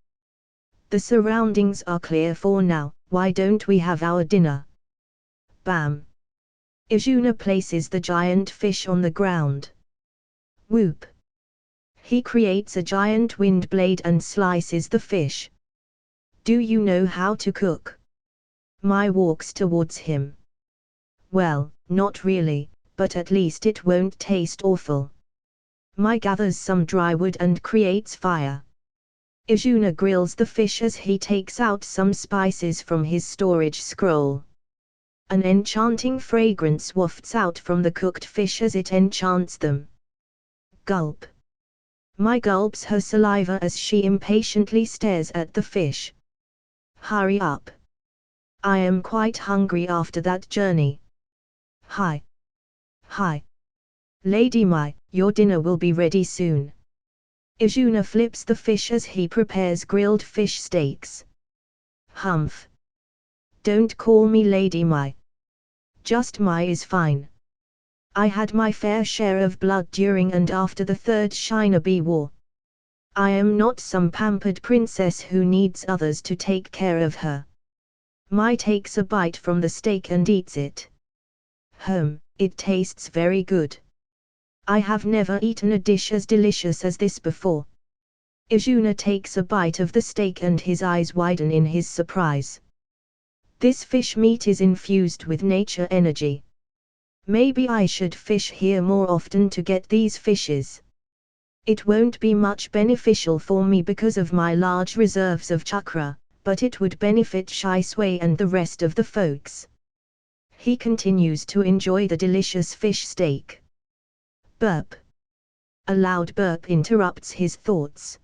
The surroundings are clear for now, why don't we have our dinner? Bam! Izuna places the giant fish on the ground. Whoop! He creates a giant wind blade and slices the fish. Do you know how to cook? Mai walks towards him. Well, not really, but at least it won't taste awful. Mai gathers some dry wood and creates fire. Izuna grills the fish as he takes out some spices from his storage scroll. An enchanting fragrance wafts out from the cooked fish as it enchants them. Gulp. Mai gulps her saliva as she impatiently stares at the fish. Hurry up. I am quite hungry after that journey. Hi. Hi. Lady Mai, your dinner will be ready soon. Izuna flips the fish as he prepares grilled fish steaks. Humph. Don't call me Lady Mai. Just Mai is fine. I had my fair share of blood during and after the Third Shinobi War. I am not some pampered princess who needs others to take care of her. Mai takes a bite from the steak and eats it. It tastes very good. I have never eaten a dish as delicious as this before. Izuna takes a bite of the steak and his eyes widen in his surprise. This fish meat is infused with nature energy. Maybe I should fish here more often to get these fishes. It won't be much beneficial for me because of my large reserves of chakra, but it would benefit Shisui and the rest of the folks. He continues to enjoy the delicious fish steak. Burp. A loud burp interrupts his thoughts.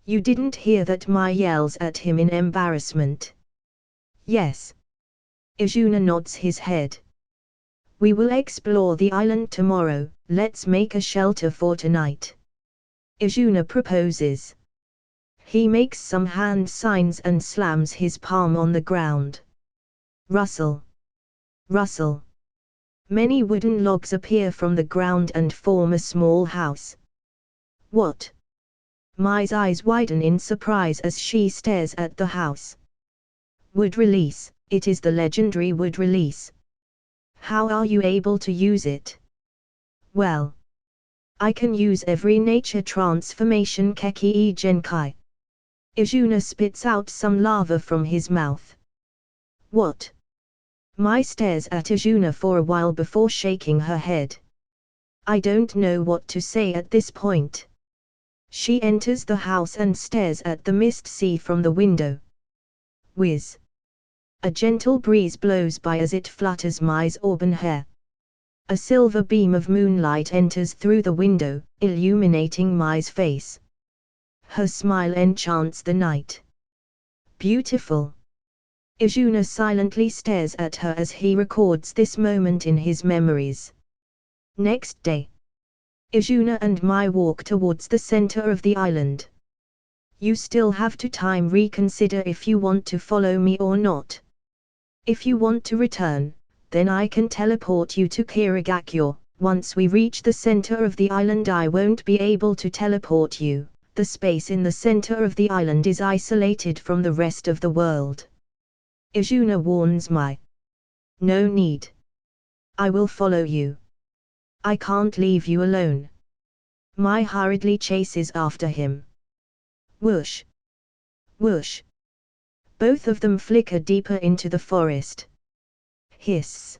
You didn't hear that? Mai yells at him in embarrassment. Yes. Izuna nods his head. We will explore the island tomorrow, let's make a shelter for tonight. Izuna proposes. He makes some hand signs and slams his palm on the ground. Rustle. Rustle. Many wooden logs appear from the ground and form a small house. What? Mai's eyes widen in surprise as she stares at the house. Wood release, it is the legendary wood release. How are you able to use it? Well, I can use every nature transformation Keki Genkai. Izuna spits out some lava from his mouth. What? Mai stares at Izuna for a while before shaking her head. I don't know what to say at this point. She enters the house and stares at the mist sea from the window. Whiz. A gentle breeze blows by as it flutters Mai's auburn hair. A silver beam of moonlight enters through the window, illuminating Mai's face. Her smile enchants the night. Beautiful. Izuna silently stares at her as he records this moment in his memories. Next day. Izuna and Mai walk towards the center of the island. You still have to time reconsider if you want to follow me or not. If you want to return, then I can teleport you to Kirigakyo. Once we reach the center of the island I won't be able to teleport you. The space in the center of the island is isolated from the rest of the world. Izuna warns Mai. No need. I will follow you. I can't leave you alone. Mai hurriedly chases after him. Whoosh. Whoosh. Both of them flicker deeper into the forest. Hiss.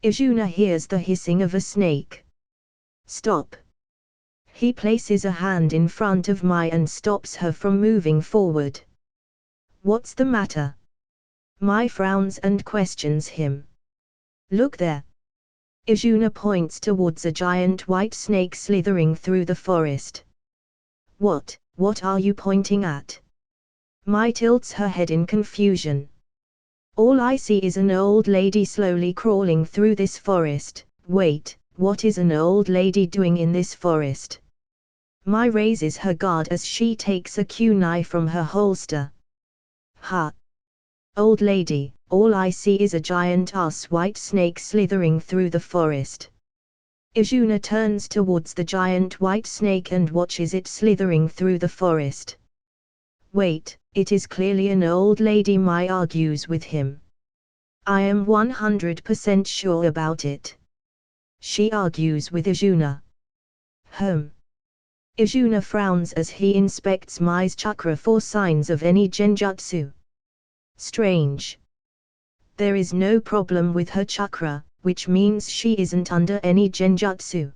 Izuna hears the hissing of a snake. Stop. He places a hand in front of Mai and stops her from moving forward. What's the matter? Mai frowns and questions him. Look there. Izuna points towards a giant white snake slithering through the forest. What are you pointing at? Mai tilts her head in confusion. All I see is an old lady slowly crawling through this forest. Wait, what is an old lady doing in this forest? Mai raises her guard as she takes a kunai from her holster. Ha! Old lady, all I see is a giant-ass white snake slithering through the forest. Izuna turns towards the giant white snake and watches it slithering through the forest. Wait, it is clearly an old lady, Mai argues with him. I am 100% sure about it. She argues with Izuna. Izuna frowns as he inspects Mai's chakra for signs of any genjutsu. Strange. There is no problem with her chakra, which means she isn't under any genjutsu.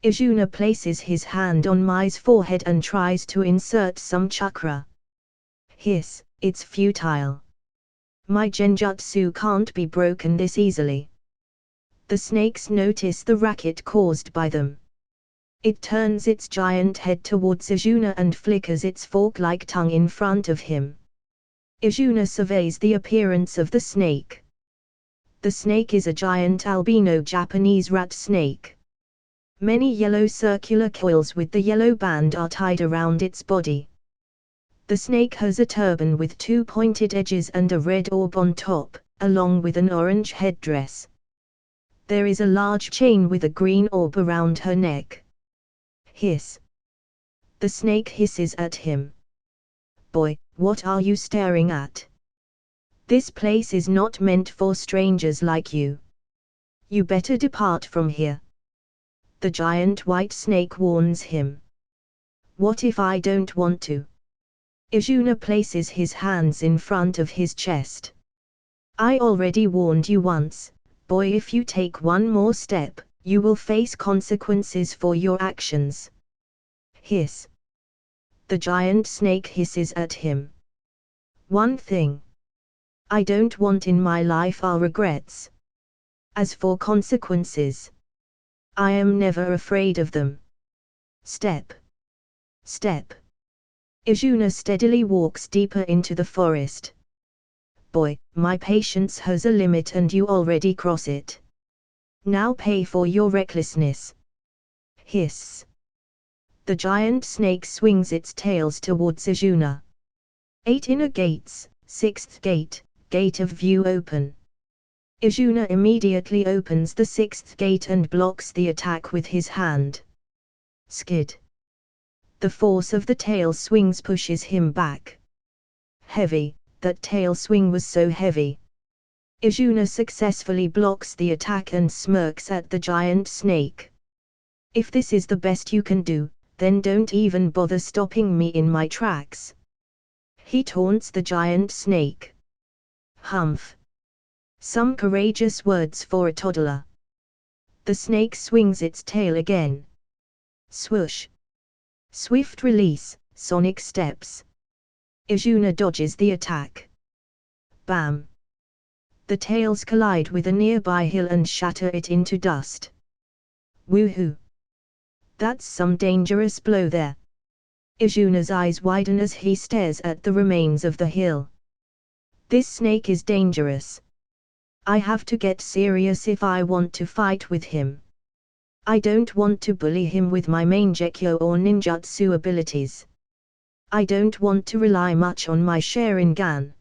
Izuna places his hand on Mai's forehead and tries to insert some chakra. Hiss, it's futile. My genjutsu can't be broken this easily. The snakes notice the racket caused by them. It turns its giant head towards Izuna and flickers its fork-like tongue in front of him. Izuna surveys the appearance of the snake. The snake is a giant albino Japanese rat snake. Many yellow circular coils with the yellow band are tied around its body. The snake has a turban with two pointed edges and a red orb on top, along with an orange headdress. There is a large chain with a green orb around her neck. Hiss. The snake hisses at him. Boy, what are you staring at? This place is not meant for strangers like you. You better depart from here. The giant white snake warns him. What if I don't want to? Izuna places his hands in front of his chest. I already warned you once, boy, if you take one more step, you will face consequences for your actions. Hiss. The giant snake hisses at him. One thing I don't want in my life are regrets. As for consequences, I am never afraid of them. Step. Step. Izuna steadily walks deeper into the forest. Boy, my patience has a limit and you already cross it. Now pay for your recklessness. Hiss. The giant snake swings its tails towards Izuna. 8 inner gates, 6th gate, gate of view open. Izuna immediately opens the 6th gate and blocks the attack with his hand. Skid. The force of the tail swings pushes him back. Heavy, that tail swing was so heavy. Izuna successfully blocks the attack and smirks at the giant snake. If this is the best you can do, then don't even bother stopping me in my tracks. He taunts the giant snake. Humph. Some courageous words for a toddler. The snake swings its tail again. Swoosh. Swift release, sonic steps. Izuna dodges the attack. Bam. The tails collide with a nearby hill and shatter it into dust. Woohoo. That's some dangerous blow there. Izuna's eyes widen as he stares at the remains of the hill. This snake is dangerous. I have to get serious if I want to fight with him. I don't want to bully him with my Mangekyo or ninjutsu abilities. I don't want to rely much on my Sharingan.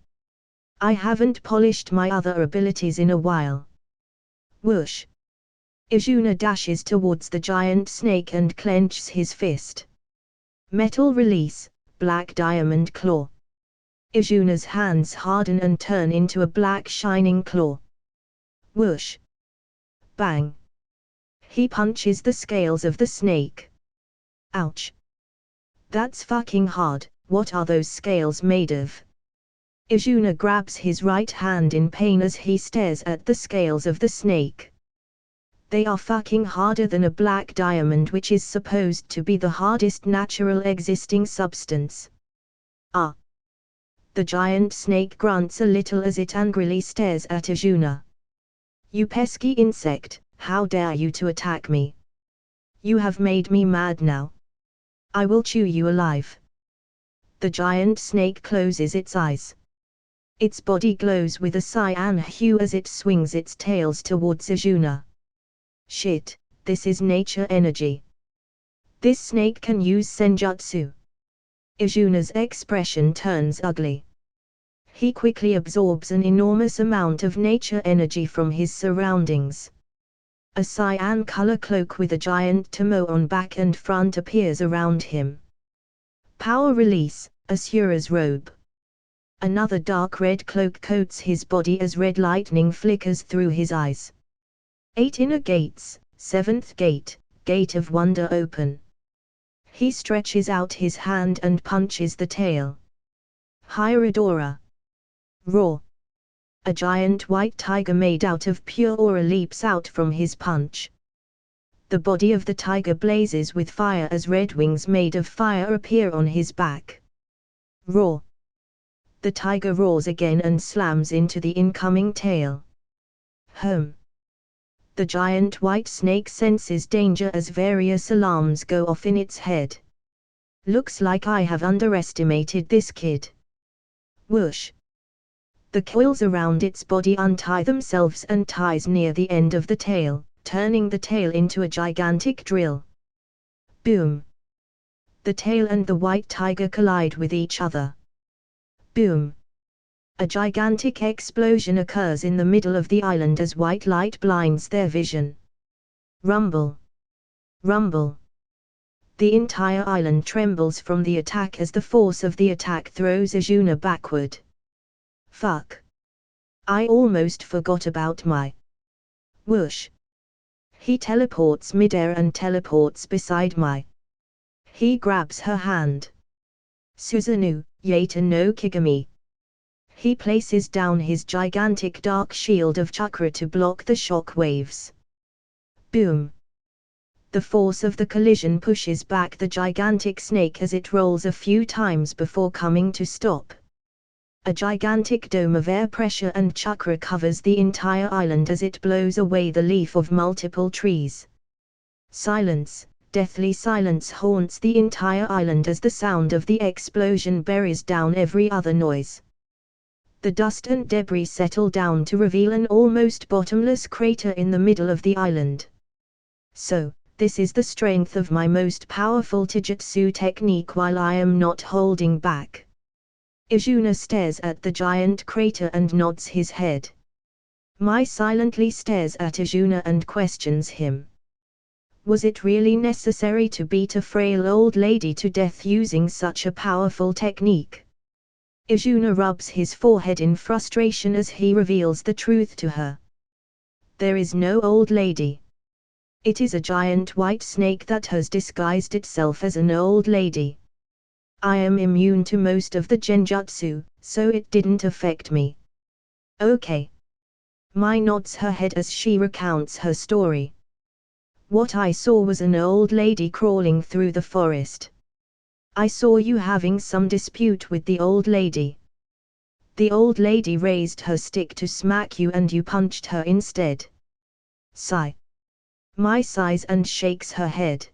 I haven't polished my other abilities in a while. Whoosh. Izuna dashes towards the giant snake and clenches his fist. Metal release, black diamond claw. Izuna's hands harden and turn into a black shining claw. Whoosh. Bang. He punches the scales of the snake. Ouch. That's fucking hard. What are those scales made of? Izuna grabs his right hand in pain as he stares at the scales of the snake. They are fucking harder than a black diamond, which is supposed to be the hardest natural existing substance. Ah. The giant snake grunts a little as it angrily stares at Izuna. You pesky insect, how dare you to attack me? You have made me mad now. I will chew you alive. The giant snake closes its eyes. Its body glows with a cyan hue as it swings its tails towards Izuna. Shit, this is nature energy. This snake can use senjutsu. Izuna's expression turns ugly. He quickly absorbs an enormous amount of nature energy from his surroundings. A cyan color cloak with a giant tomo on back and front appears around him. Power release, Asura's robe. Another dark red cloak coats his body as red lightning flickers through his eyes. 8 inner gates, 7th gate, gate of wonder open. He stretches out his hand and punches the tail. Hierodora. Roar. A giant white tiger made out of pure aura leaps out from his punch. The body of the tiger blazes with fire as red wings made of fire appear on his back. Roar. The tiger roars again and slams into the incoming tail. Home. The giant white snake senses danger as various alarms go off in its head. Looks like I have underestimated this kid. Whoosh. The coils around its body untie themselves and ties near the end of the tail, turning the tail into a gigantic drill. Boom. The tail and the white tiger collide with each other. Boom. A gigantic explosion occurs in the middle of the island as white light blinds their vision. Rumble. Rumble. The entire island trembles from the attack as the force of the attack throws Izuna backward. Fuck. I almost forgot about my. Whoosh. He teleports midair and teleports beside my. He grabs her hand. Susanoo, Yata no Kigami. He places down his gigantic dark shield of chakra to block the shock waves. Boom. The force of the collision pushes back the gigantic snake as it rolls a few times before coming to stop. A gigantic dome of air pressure and chakra covers the entire island as it blows away the leaf of multiple trees. Silence, deathly silence haunts the entire island as the sound of the explosion buries down every other noise. The dust and debris settle down to reveal an almost bottomless crater in the middle of the island. So, this is the strength of my most powerful taijutsu technique while I am not holding back. Izuna stares at the giant crater and nods his head. Mai silently stares at Izuna and questions him. Was it really necessary to beat a frail old lady to death using such a powerful technique? Izuna rubs his forehead in frustration as he reveals the truth to her. There is no old lady. It is a giant white snake that has disguised itself as an old lady. I am immune to most of the genjutsu, so it didn't affect me. Okay. Mai nods her head as she recounts her story. What I saw was an old lady crawling through the forest. I saw you having some dispute with the old lady. The old lady raised her stick to smack you and you punched her instead. Sigh. Mai sighs and shakes her head.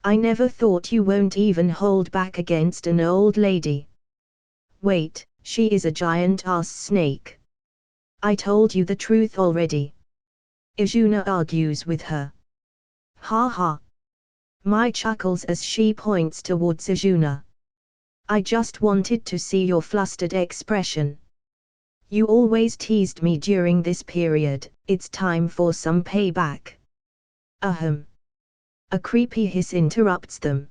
I never thought you won't even hold back against an old lady. Wait, she is a giant-ass snake. I told you the truth already. Izuna argues with her. Ha ha. Mai chuckles as she points towards Izuna. I just wanted to see your flustered expression. You always teased me during this period, it's time for some payback. Ahem. A creepy hiss interrupts them.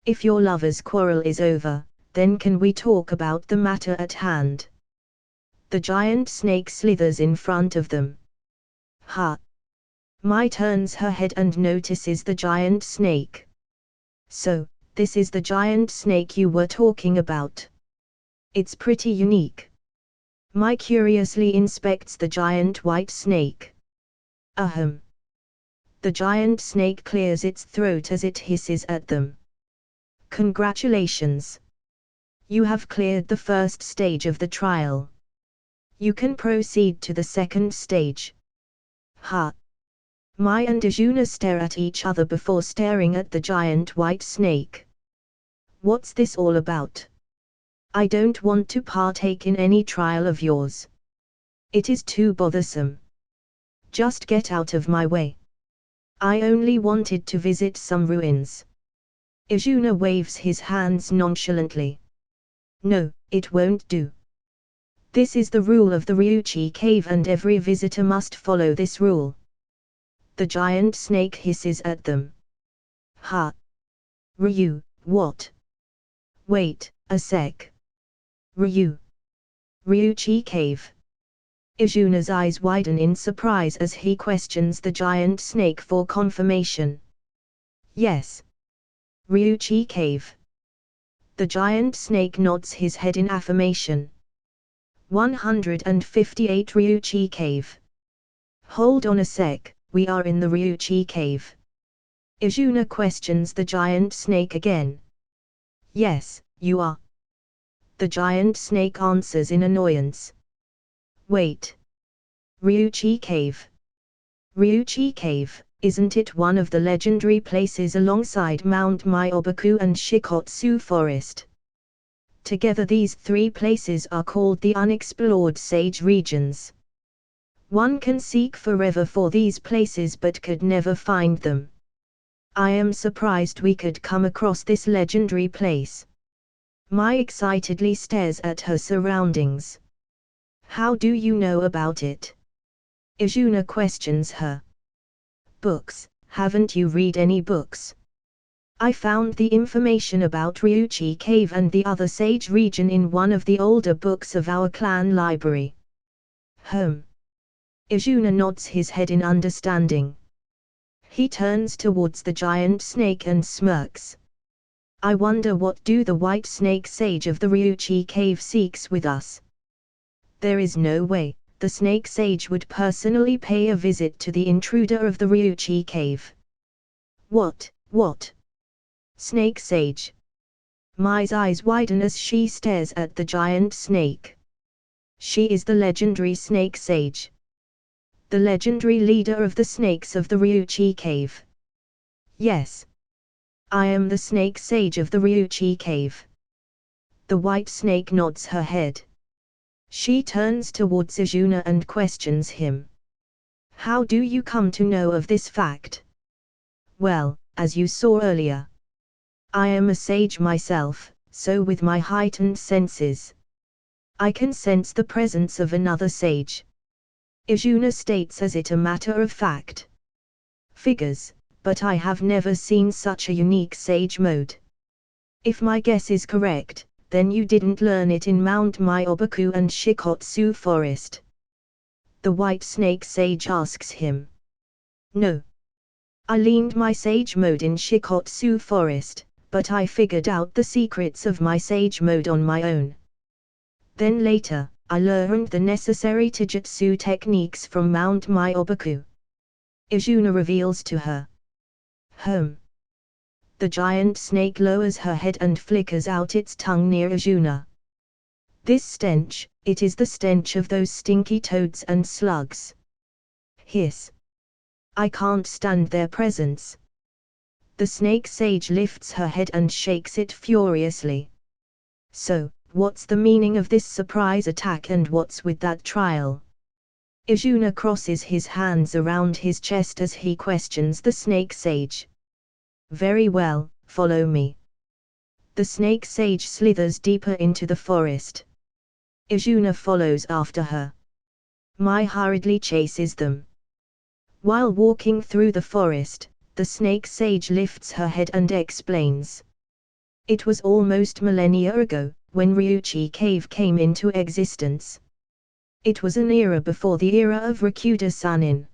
If your lover's quarrel is over, then can we talk about the matter at hand? The giant snake slithers in front of them. Ha! Mai turns her head and notices the giant snake. So, this is the giant snake you were talking about. It's pretty unique. Mai curiously inspects the giant white snake. Ahem. The giant snake clears its throat as it hisses at them. Congratulations! You have cleared the first stage of the trial. You can proceed to the second stage. Ha! Mai and Izuna stare at each other before staring at the giant white snake. What's this all about? I don't want to partake in any trial of yours. It is too bothersome. Just get out of my way. I only wanted to visit some ruins. Izuna waves his hands nonchalantly. No, it won't do. This is the rule of the Ryuchi cave and every visitor must follow this rule. The giant snake hisses at them. Ha! Ryu, what? Wait, a sec. Ryu. Ryuchi cave. Izuna's eyes widen in surprise as he questions the giant snake for confirmation. Yes. Ryuchi cave. The giant snake nods his head in affirmation. 158 Ryuchi cave. Hold on a sec, we are in the Ryuchi cave. Izuna questions the giant snake again. Yes, you are. The giant snake answers in annoyance. Wait. Ryuchi cave. Ryuchi cave, isn't it one of the legendary places alongside Mount Myoboku and Shikotsu Forest? Together these three places are called the unexplored sage regions. One can seek forever for these places but could never find them. I am surprised we could come across this legendary place. Mai excitedly stares at her surroundings. How do you know about it? Izuna questions her. Books, haven't you read any books? I found the information about Ryuchi Cave and the other sage region in one of the older books of our clan library. Izuna nods his head in understanding. He turns towards the giant snake and smirks. I wonder what do the white snake sage of the Ryuchi Cave seeks with us? There is no way the snake sage would personally pay a visit to the intruder of the Ryuchi Cave. What? Snake sage. Mai's eyes widen as she stares at the giant snake. She is the legendary snake sage. The legendary leader of the snakes of the Ryuchi Cave. Yes. I am the snake sage of the Ryuchi Cave. The white snake nods her head. She turns towards Izuna and questions him. How do you come to know of this fact? Well, as you saw earlier. I am a sage myself, so with my heightened senses, I can sense the presence of another sage. Izuna states as it a matter of fact. Figures, but I have never seen such a unique sage mode. If my guess is correct, then you didn't learn it in Mount Myoboku and Shikotsu Forest. The white snake sage asks him. No. I learned my sage mode in Shikotsu Forest, but I figured out the secrets of my sage mode on my own. Then later, I learned the necessary taijutsu techniques from Mount Myoboku. Izuna reveals to her. The giant snake lowers her head and flickers out its tongue near Izuna. This stench, it is the stench of those stinky toads and slugs. Hiss. I can't stand their presence. The snake sage lifts her head and shakes it furiously. So, what's the meaning of this surprise attack and what's with that trial? Izuna crosses his hands around his chest as he questions the snake sage. Very well, follow me. The snake sage slithers deeper into the forest. Izuna follows after her. Mai hurriedly chases them. While walking through the forest, the snake sage lifts her head and explains. It was almost millennia ago, when Ryuchi Cave came into existence. It was an era before the era of Rakuda Sanin.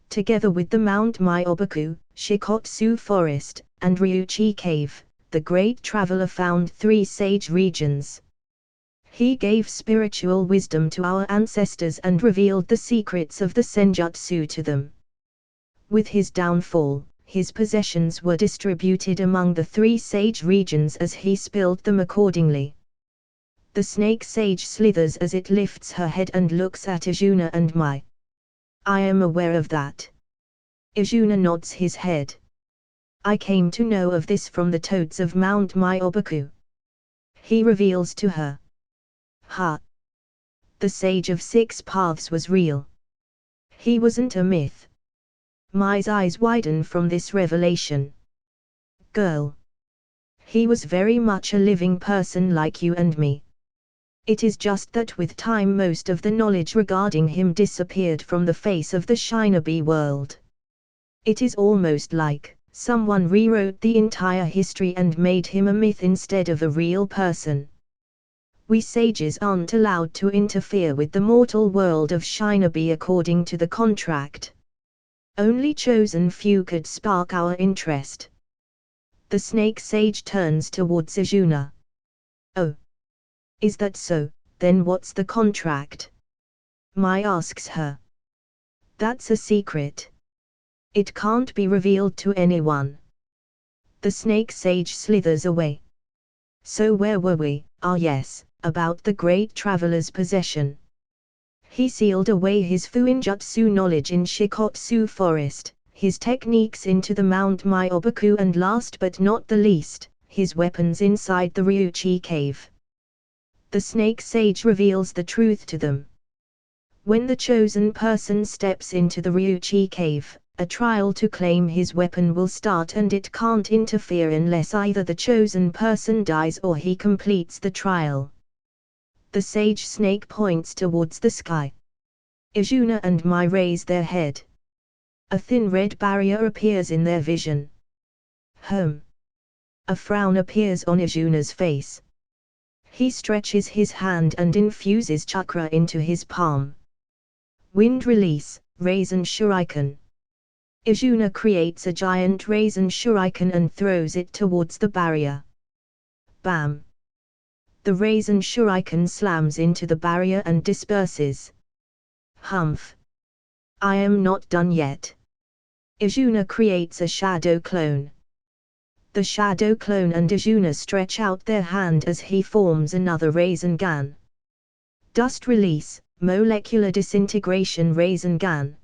Together with the Mount Myoboku, Shikotsu Forest, and Ryuchi Cave, the great traveler found 3 sage regions. He gave spiritual wisdom to our ancestors and revealed the secrets of the senjutsu to them. With his downfall, his possessions were distributed among the 3 sage regions as he spilled them accordingly. The snake sage slithers as it lifts her head and looks at Izuna and Mai. I am aware of that. Izuna nods his head. I came to know of this from the toads of Mount Myoboku. He reveals to her. Ha! The Sage of 6 Paths was real. He wasn't a myth. Mai's eyes widen from this revelation. Girl. He was very much a living person like you and me. It is just that with time most of the knowledge regarding him disappeared from the face of the shinobi world. It is almost like someone rewrote the entire history and made him a myth instead of a real person. We sages aren't allowed to interfere with the mortal world of shinobi according to the contract. Only chosen few could spark our interest. The snake sage turns towards Izuna. Oh. Is that so, then what's the contract? Mai asks her. That's a secret. It can't be revealed to anyone. The snake sage slithers away. So where were we? Ah yes, about the great traveler's possession. He sealed away his fuinjutsu knowledge in Shikotsu Forest, his techniques into the Mount Myoboku and last but not the least, his weapons inside the Ryuchi Cave. The snake sage reveals the truth to them. When the chosen person steps into the Ryuchi Cave, a trial to claim his weapon will start and it can't interfere unless either the chosen person dies or he completes the trial. The sage snake points towards the sky. Izuna and Mai raise their head. A thin red barrier appears in their vision. A frown appears on Izuna's face. He stretches his hand and infuses chakra into his palm. Wind release, Raisin Shuriken. Izuna creates a giant Raisin Shuriken and throws it towards the barrier. Bam! The Raisin Shuriken slams into the barrier and disperses. Humph! I am not done yet. Izuna creates a shadow clone. The shadow clone and Izuna stretch out their hand as he forms another Rasengan. Dust release, molecular disintegration Rasengan.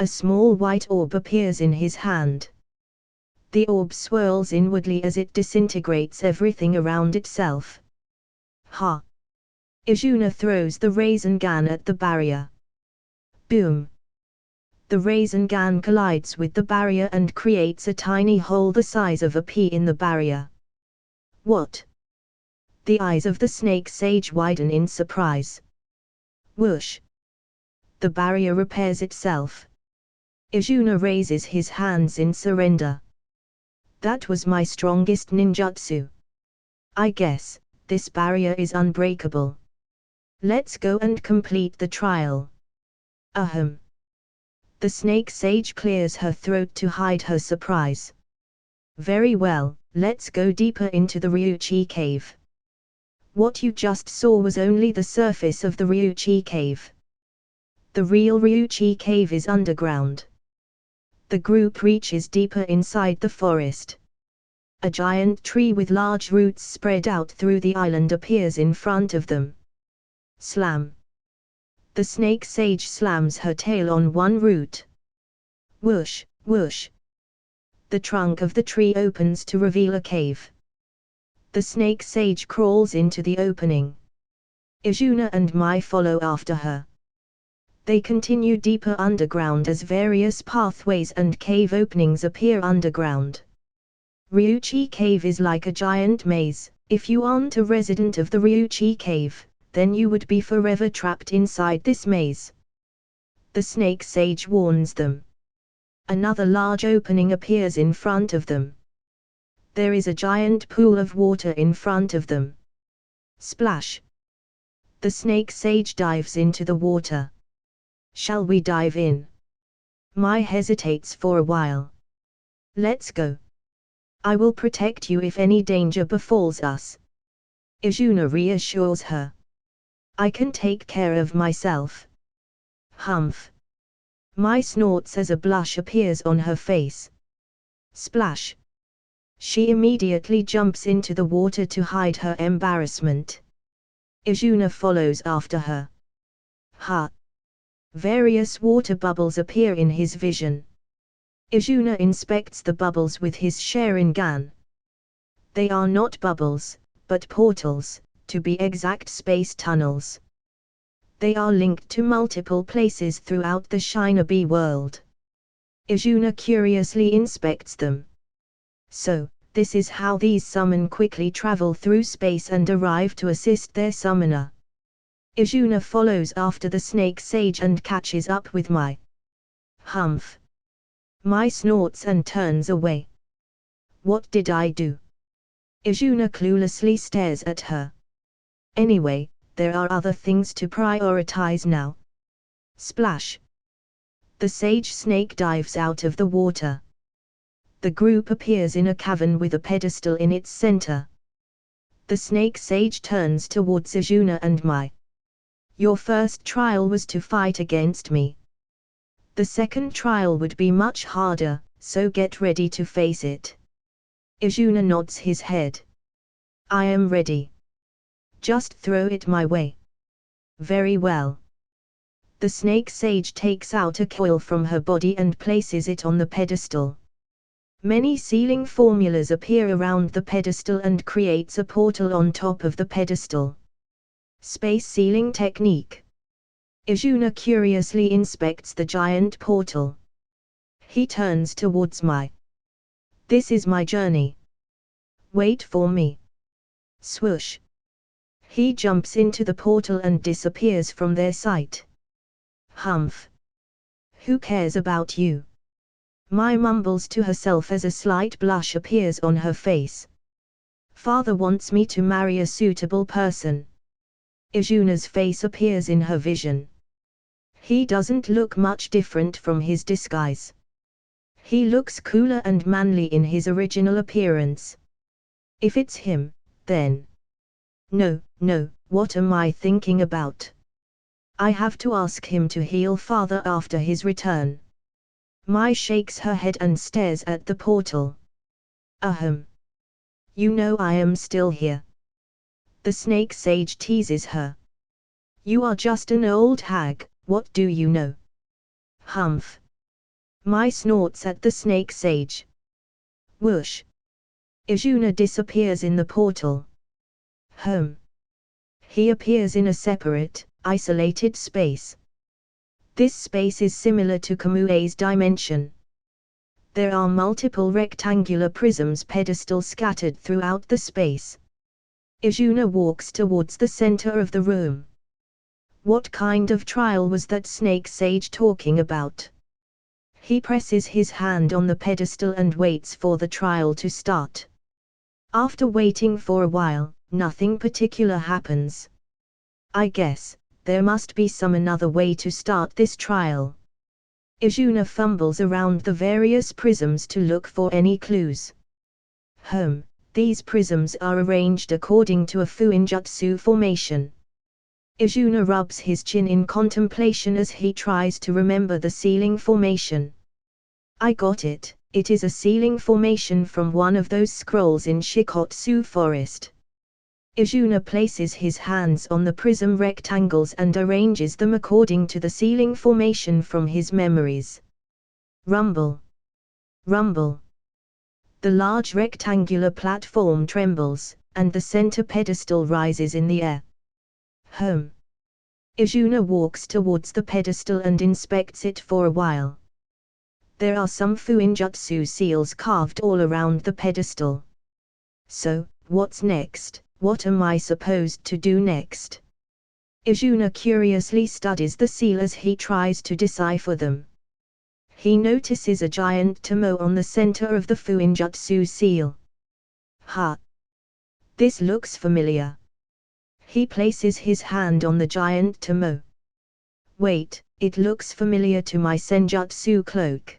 A small white orb appears in his hand. The orb swirls inwardly as it disintegrates everything around itself. Ha! Izuna throws the raisin gun at the barrier. Boom! The raisin gun collides with the barrier and creates a tiny hole the size of a pea in the barrier. What? The eyes of the snake sage widen in surprise. Whoosh! The barrier repairs itself. Izuna raises his hands in surrender. That was my strongest ninjutsu. I guess this barrier is unbreakable. Let's go and complete the trial. Ahem. The snake sage clears her throat to hide her surprise. Very well, let's go deeper into the Ryuchi cave. What you just saw was only the surface of the Ryuchi cave. The real Ryuchi cave is underground. The group reaches deeper inside the forest. A giant tree with large roots spread out through the island appears in front of them. Slam! The snake sage slams her tail on one root. Whoosh, whoosh! The trunk of the tree opens to reveal a cave. The snake sage crawls into the opening. Izuna and Mai follow after her. They continue deeper underground as various pathways and cave openings appear underground. Ryuchi Cave is like a giant maze. If you aren't a resident of the Ryuchi Cave, then you would be forever trapped inside this maze. The snake sage warns them. Another large opening appears in front of them. There is a giant pool of water in front of them. Splash! The snake sage dives into the water. Shall we dive in? Mai hesitates for a while. Let's go. I will protect you if any danger befalls us. Izuna reassures her. I can take care of myself. Humph. Mai snorts as a blush appears on her face. Splash. She immediately jumps into the water to hide her embarrassment. Izuna follows after her. Ha! Various water bubbles appear in his vision. Izuna inspects the bubbles with his Sharingan. They are not bubbles, but portals, to be exact space tunnels. They are linked to multiple places throughout the Shinobi world. Izuna curiously inspects them. So, this is how these summon quickly travel through space and arrive to assist their summoner. Izuna follows after the snake sage and catches up with Mai. Humph! Mai snorts and turns away. What did I do? Izuna cluelessly stares at her. Anyway, there are other things to prioritize now. Splash! The sage snake dives out of the water. The group appears in a cavern with a pedestal in its center. The snake sage turns towards Izuna and Mai. Your first trial was to fight against me. The second trial would be much harder, so get ready to face it. Izuna nods his head. I am ready. Just throw it my way. Very well. The snake sage takes out a coil from her body and places it on the pedestal. Many sealing formulas appear around the pedestal and creates a portal on top of the pedestal. Space sealing technique. Izuna curiously inspects the giant portal. He turns towards Mai. This is my journey. Wait for me. Swoosh. He jumps into the portal and disappears from their sight. Humph. Who cares about you? Mai mumbles to herself as a slight blush appears on her face. Father wants me to marry a suitable person. Izuna's face appears in her vision. He doesn't look much different from his disguise. He looks cooler and manly in his original appearance. If it's him, then... No, what am I thinking about? I have to ask him to heal father after his return. Mai shakes her head and stares at the portal. Ahem. You know I am still here. The snake sage teases her. You are just an old hag, what do you know? Humph. Mai snorts at the snake sage. Whoosh. Izuna disappears in the portal. Home. He appears in a separate, isolated space. This space is similar to Kamue's dimension. There are multiple rectangular prisms pedestals scattered throughout the space. Izuna walks towards the center of the room. What kind of trial was that snake sage talking about? He presses his hand on the pedestal and waits for the trial to start. After waiting for a while, nothing particular happens. I guess there must be some another way to start this trial. Izuna fumbles around the various prisms to look for any clues. These prisms are arranged according to a fuinjutsu formation. Izuna rubs his chin in contemplation as he tries to remember the ceiling formation. I got it, it is a ceiling formation from one of those scrolls in Shikotsu Forest. Izuna places his hands on the prism rectangles and arranges them according to the ceiling formation from his memories. Rumble. Rumble. The large rectangular platform trembles, and the center pedestal rises in the air. Izuna walks towards the pedestal and inspects it for a while. There are some fuinjutsu seals carved all around the pedestal. So, what's next? What am I supposed to do next? Izuna curiously studies the seal as he tries to decipher them. He notices a giant tomo on the center of the fuinjutsu seal. This looks familiar. He places his hand on the giant tomo. Wait, it looks familiar to my senjutsu cloak.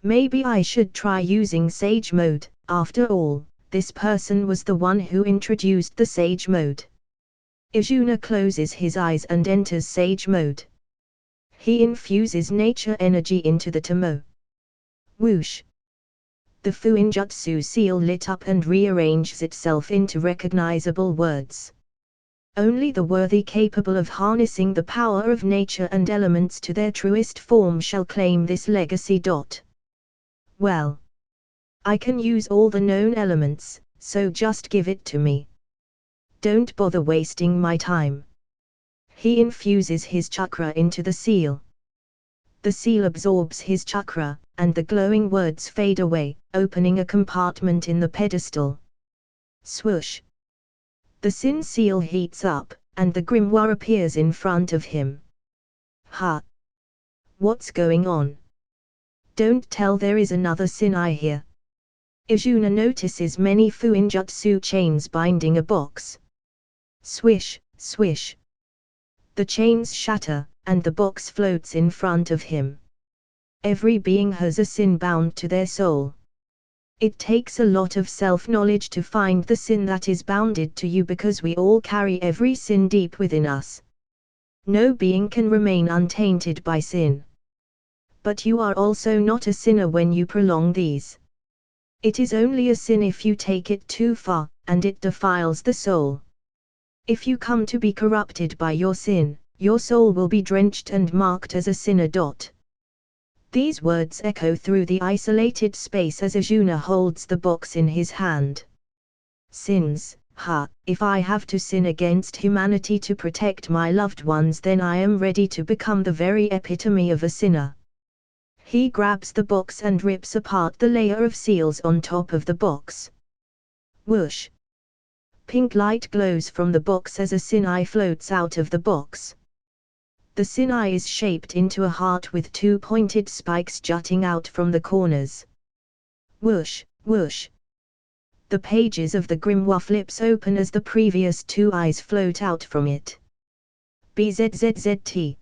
Maybe I should try using Sage Mode. After all, this person was the one who introduced the Sage Mode. Izuna closes his eyes and enters Sage Mode. He infuses nature energy into the tomo. Whoosh! The fuinjutsu seal lit up and rearranges itself into recognizable words. Only the worthy capable of harnessing the power of nature and elements to their truest form shall claim this legacy. Well, I can use all the known elements, so just give it to me. Don't bother wasting my time. He infuses his chakra into the seal. The seal absorbs his chakra, and the glowing words fade away, opening a compartment in the pedestal. Swoosh! The sin seal heats up, and the grimoire appears in front of him. What's going on? Don't tell there is another sinai here. Izuna notices many fuinjutsu chains binding a box. Swish, swish. The chains shatter, and the box floats in front of him. Every being has a sin bound to their soul. It takes a lot of self-knowledge to find the sin that is bounded to you, because we all carry every sin deep within us. No being can remain untainted by sin. But you are also not a sinner when you prolong these. It is only a sin if you take it too far, and it defiles the soul. If you come to be corrupted by your sin, your soul will be drenched and marked as a sinner. These words echo through the isolated space as Izuna holds the box in his hand. Sins, if I have to sin against humanity to protect my loved ones, then I am ready to become the very epitome of a sinner. He grabs the box and rips apart the layer of seals on top of the box. Whoosh! Pink light glows from the box as a sinai floats out of the box. The sinai is shaped into a heart with two pointed spikes jutting out from the corners. Whoosh, whoosh! The pages of the grimoire flips open as the previous two eyes float out from it. BZZZT.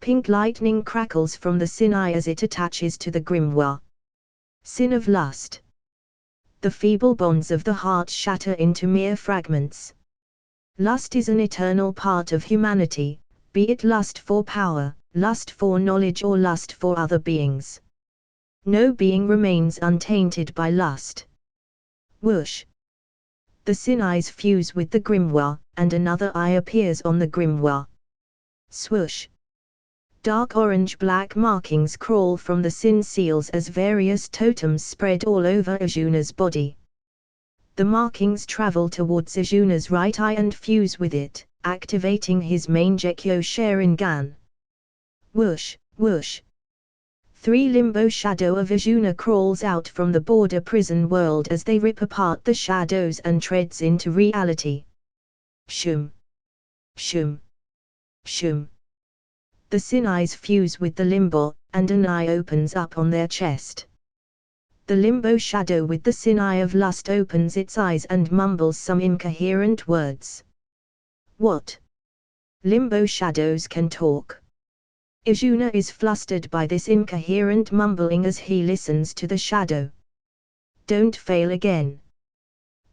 Pink lightning crackles from the sinai as it attaches to the grimoire. Sin of lust. The feeble bonds of the heart shatter into mere fragments. Lust is an eternal part of humanity, be it lust for power, lust for knowledge, or lust for other beings. No being remains untainted by lust. Whoosh! The sin eyes fuse with the grimoire, and another eye appears on the grimoire. Swoosh! Dark orange-black markings crawl from the sin seals as various totems spread all over Izuna's body. The markings travel towards Izuna's right eye and fuse with it, activating his main Gekyo Sharingan. Whoosh, whoosh. 3 limbo shadow of Izuna crawls out from the border prison world as they rip apart the shadows and treads into reality. Shum. Shum. Shum. The sin eyes fuse with the limbo, and an eye opens up on their chest. The limbo shadow with the sin eye of lust opens its eyes and mumbles some incoherent words. What? Limbo shadows can talk. Izuna is flustered by this incoherent mumbling as he listens to the shadow. Don't fail again.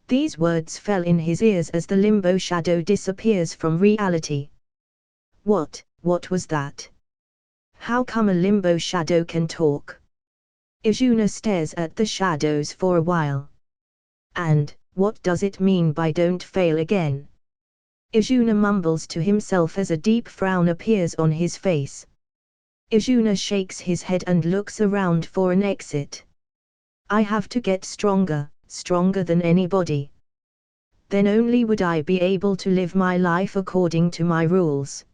These words fell in his ears as the limbo shadow disappears from reality. What was that? How come a limbo shadow can talk? Izuna stares at the shadows for a while. And, what does it mean by don't fail again? Izuna mumbles to himself as a deep frown appears on his face. Izuna shakes his head and looks around for an exit. I have to get stronger, stronger than anybody. Then only would I be able to live my life according to my rules.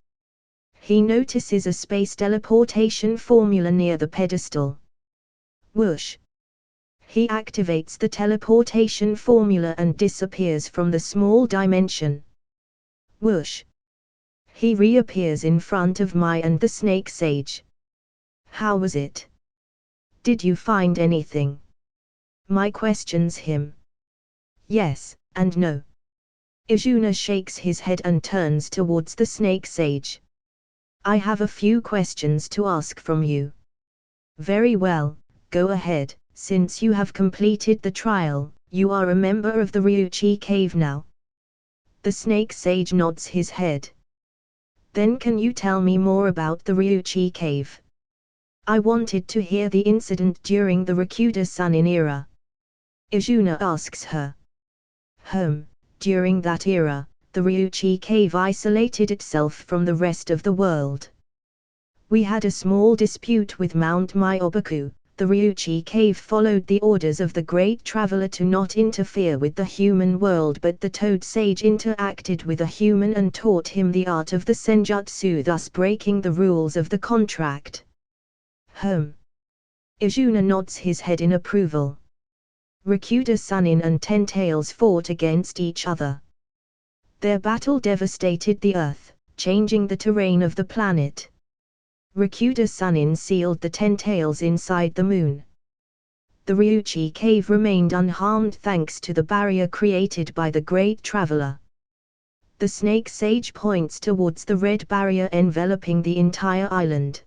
He notices a space teleportation formula near the pedestal. Whoosh. He activates the teleportation formula and disappears from the small dimension. Whoosh. He reappears in front of Mai and the Snake Sage. How was it? Did you find anything? Mai questions him. Yes, and no. Izuna shakes his head and turns towards the Snake Sage. I have a few questions to ask from you. Very well, go ahead, since you have completed the trial, you are a member of the Ryuchi Cave now. The Snake Sage nods his head. Then can you tell me more about the Ryuchi Cave? I wanted to hear the incident during the Rakuda-Sunin era. Izuna asks her. During that era, the Ryuchi Cave isolated itself from the rest of the world. We had a small dispute with Mount Myobaku. The Ryuchi Cave followed the orders of the Great Traveler to not interfere with the human world, but the Toad Sage interacted with a human and taught him the art of the Senjutsu, thus breaking the rules of the contract. Izuna nods his head in approval. Rakuda-Sunin and Ten-Tails fought against each other. Their battle devastated the Earth, changing the terrain of the planet. Rakuda-Sunin sealed the Ten-Tails inside the moon. The Ryuchi Cave remained unharmed thanks to the barrier created by the Great Traveler. The Snake Sage points towards the red barrier enveloping the entire island.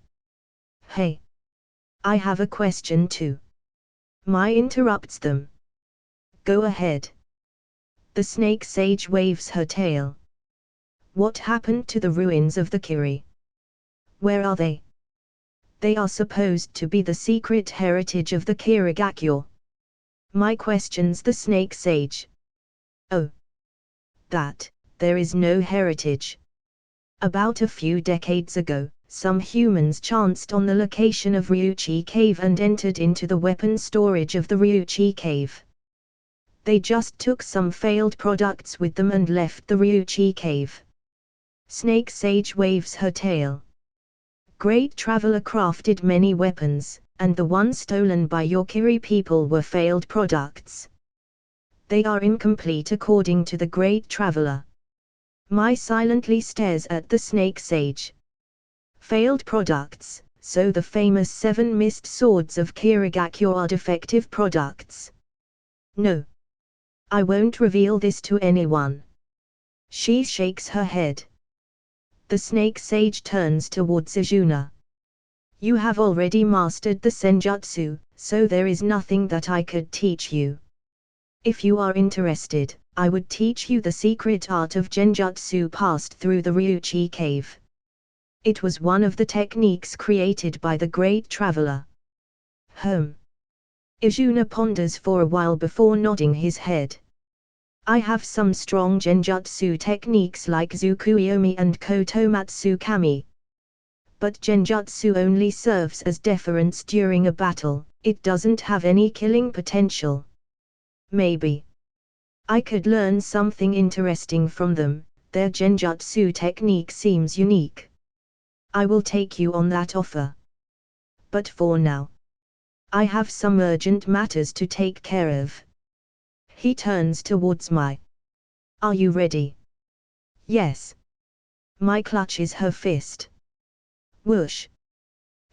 Hey! I have a question too. Mai interrupts them. Go ahead. The Snake Sage waves her tail. What happened to the ruins of the Kiri? Where are they? They are supposed to be the secret heritage of the Kirigakyo. Mai questions the Snake Sage. Oh. That, there is no heritage. About a few decades ago, some humans chanced on the location of Ryuchi Cave and entered into the weapon storage of the Ryuchi Cave. They just took some failed products with them and left the Ryuchi Cave. Snake Sage waves her tail. Great Traveler crafted many weapons, and the ones stolen by your Kiri people were failed products. They are incomplete according to the Great Traveler. Mai silently stares at the Snake Sage. Failed products, so the famous 7 mist swords of Kirigakyo are defective products. No. I won't reveal this to anyone. She shakes her head. The Snake Sage turns towards Izuna. You have already mastered the Senjutsu, so there is nothing that I could teach you. If you are interested, I would teach you the secret art of Genjutsu passed through the Ryuchi Cave. It was one of the techniques created by the Great Traveler. Izuna ponders for a while before nodding his head. I have some strong Genjutsu techniques like Zukuyomi and Kotomatsu Kami. But Genjutsu only serves as deterrence during a battle, it doesn't have any killing potential. Maybe. I could learn something interesting from them. Their genjutsu technique seems unique. I will take you on that offer. But for now, I have some urgent matters to take care of. He turns towards Mai. Are you ready? Yes. Mai clutches her fist. Whoosh.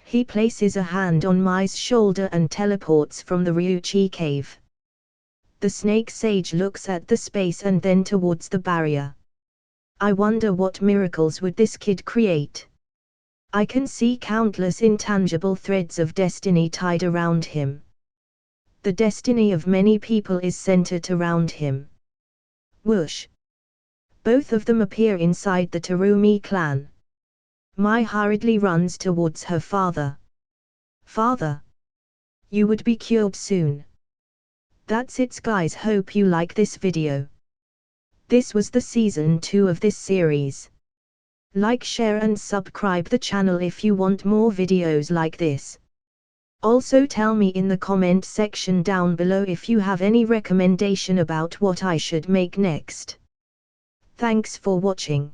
He places a hand on Mai's shoulder and teleports from the Ryuchi cave. The snake sage looks at the space and then towards the barrier. I wonder what miracles would this kid create. I can see countless intangible threads of destiny tied around him. The destiny of many people is centered around him. Whoosh. Both of them appear inside the Terumi clan. Mai hurriedly runs towards her father. Father! You would be cured soon. That's it guys, hope you like this video. This was the season 2 of this series. Like, share and subscribe the channel if you want more videos like this. Also tell me in the comment section down below if you have any recommendation about what I should make next. Thanks for watching.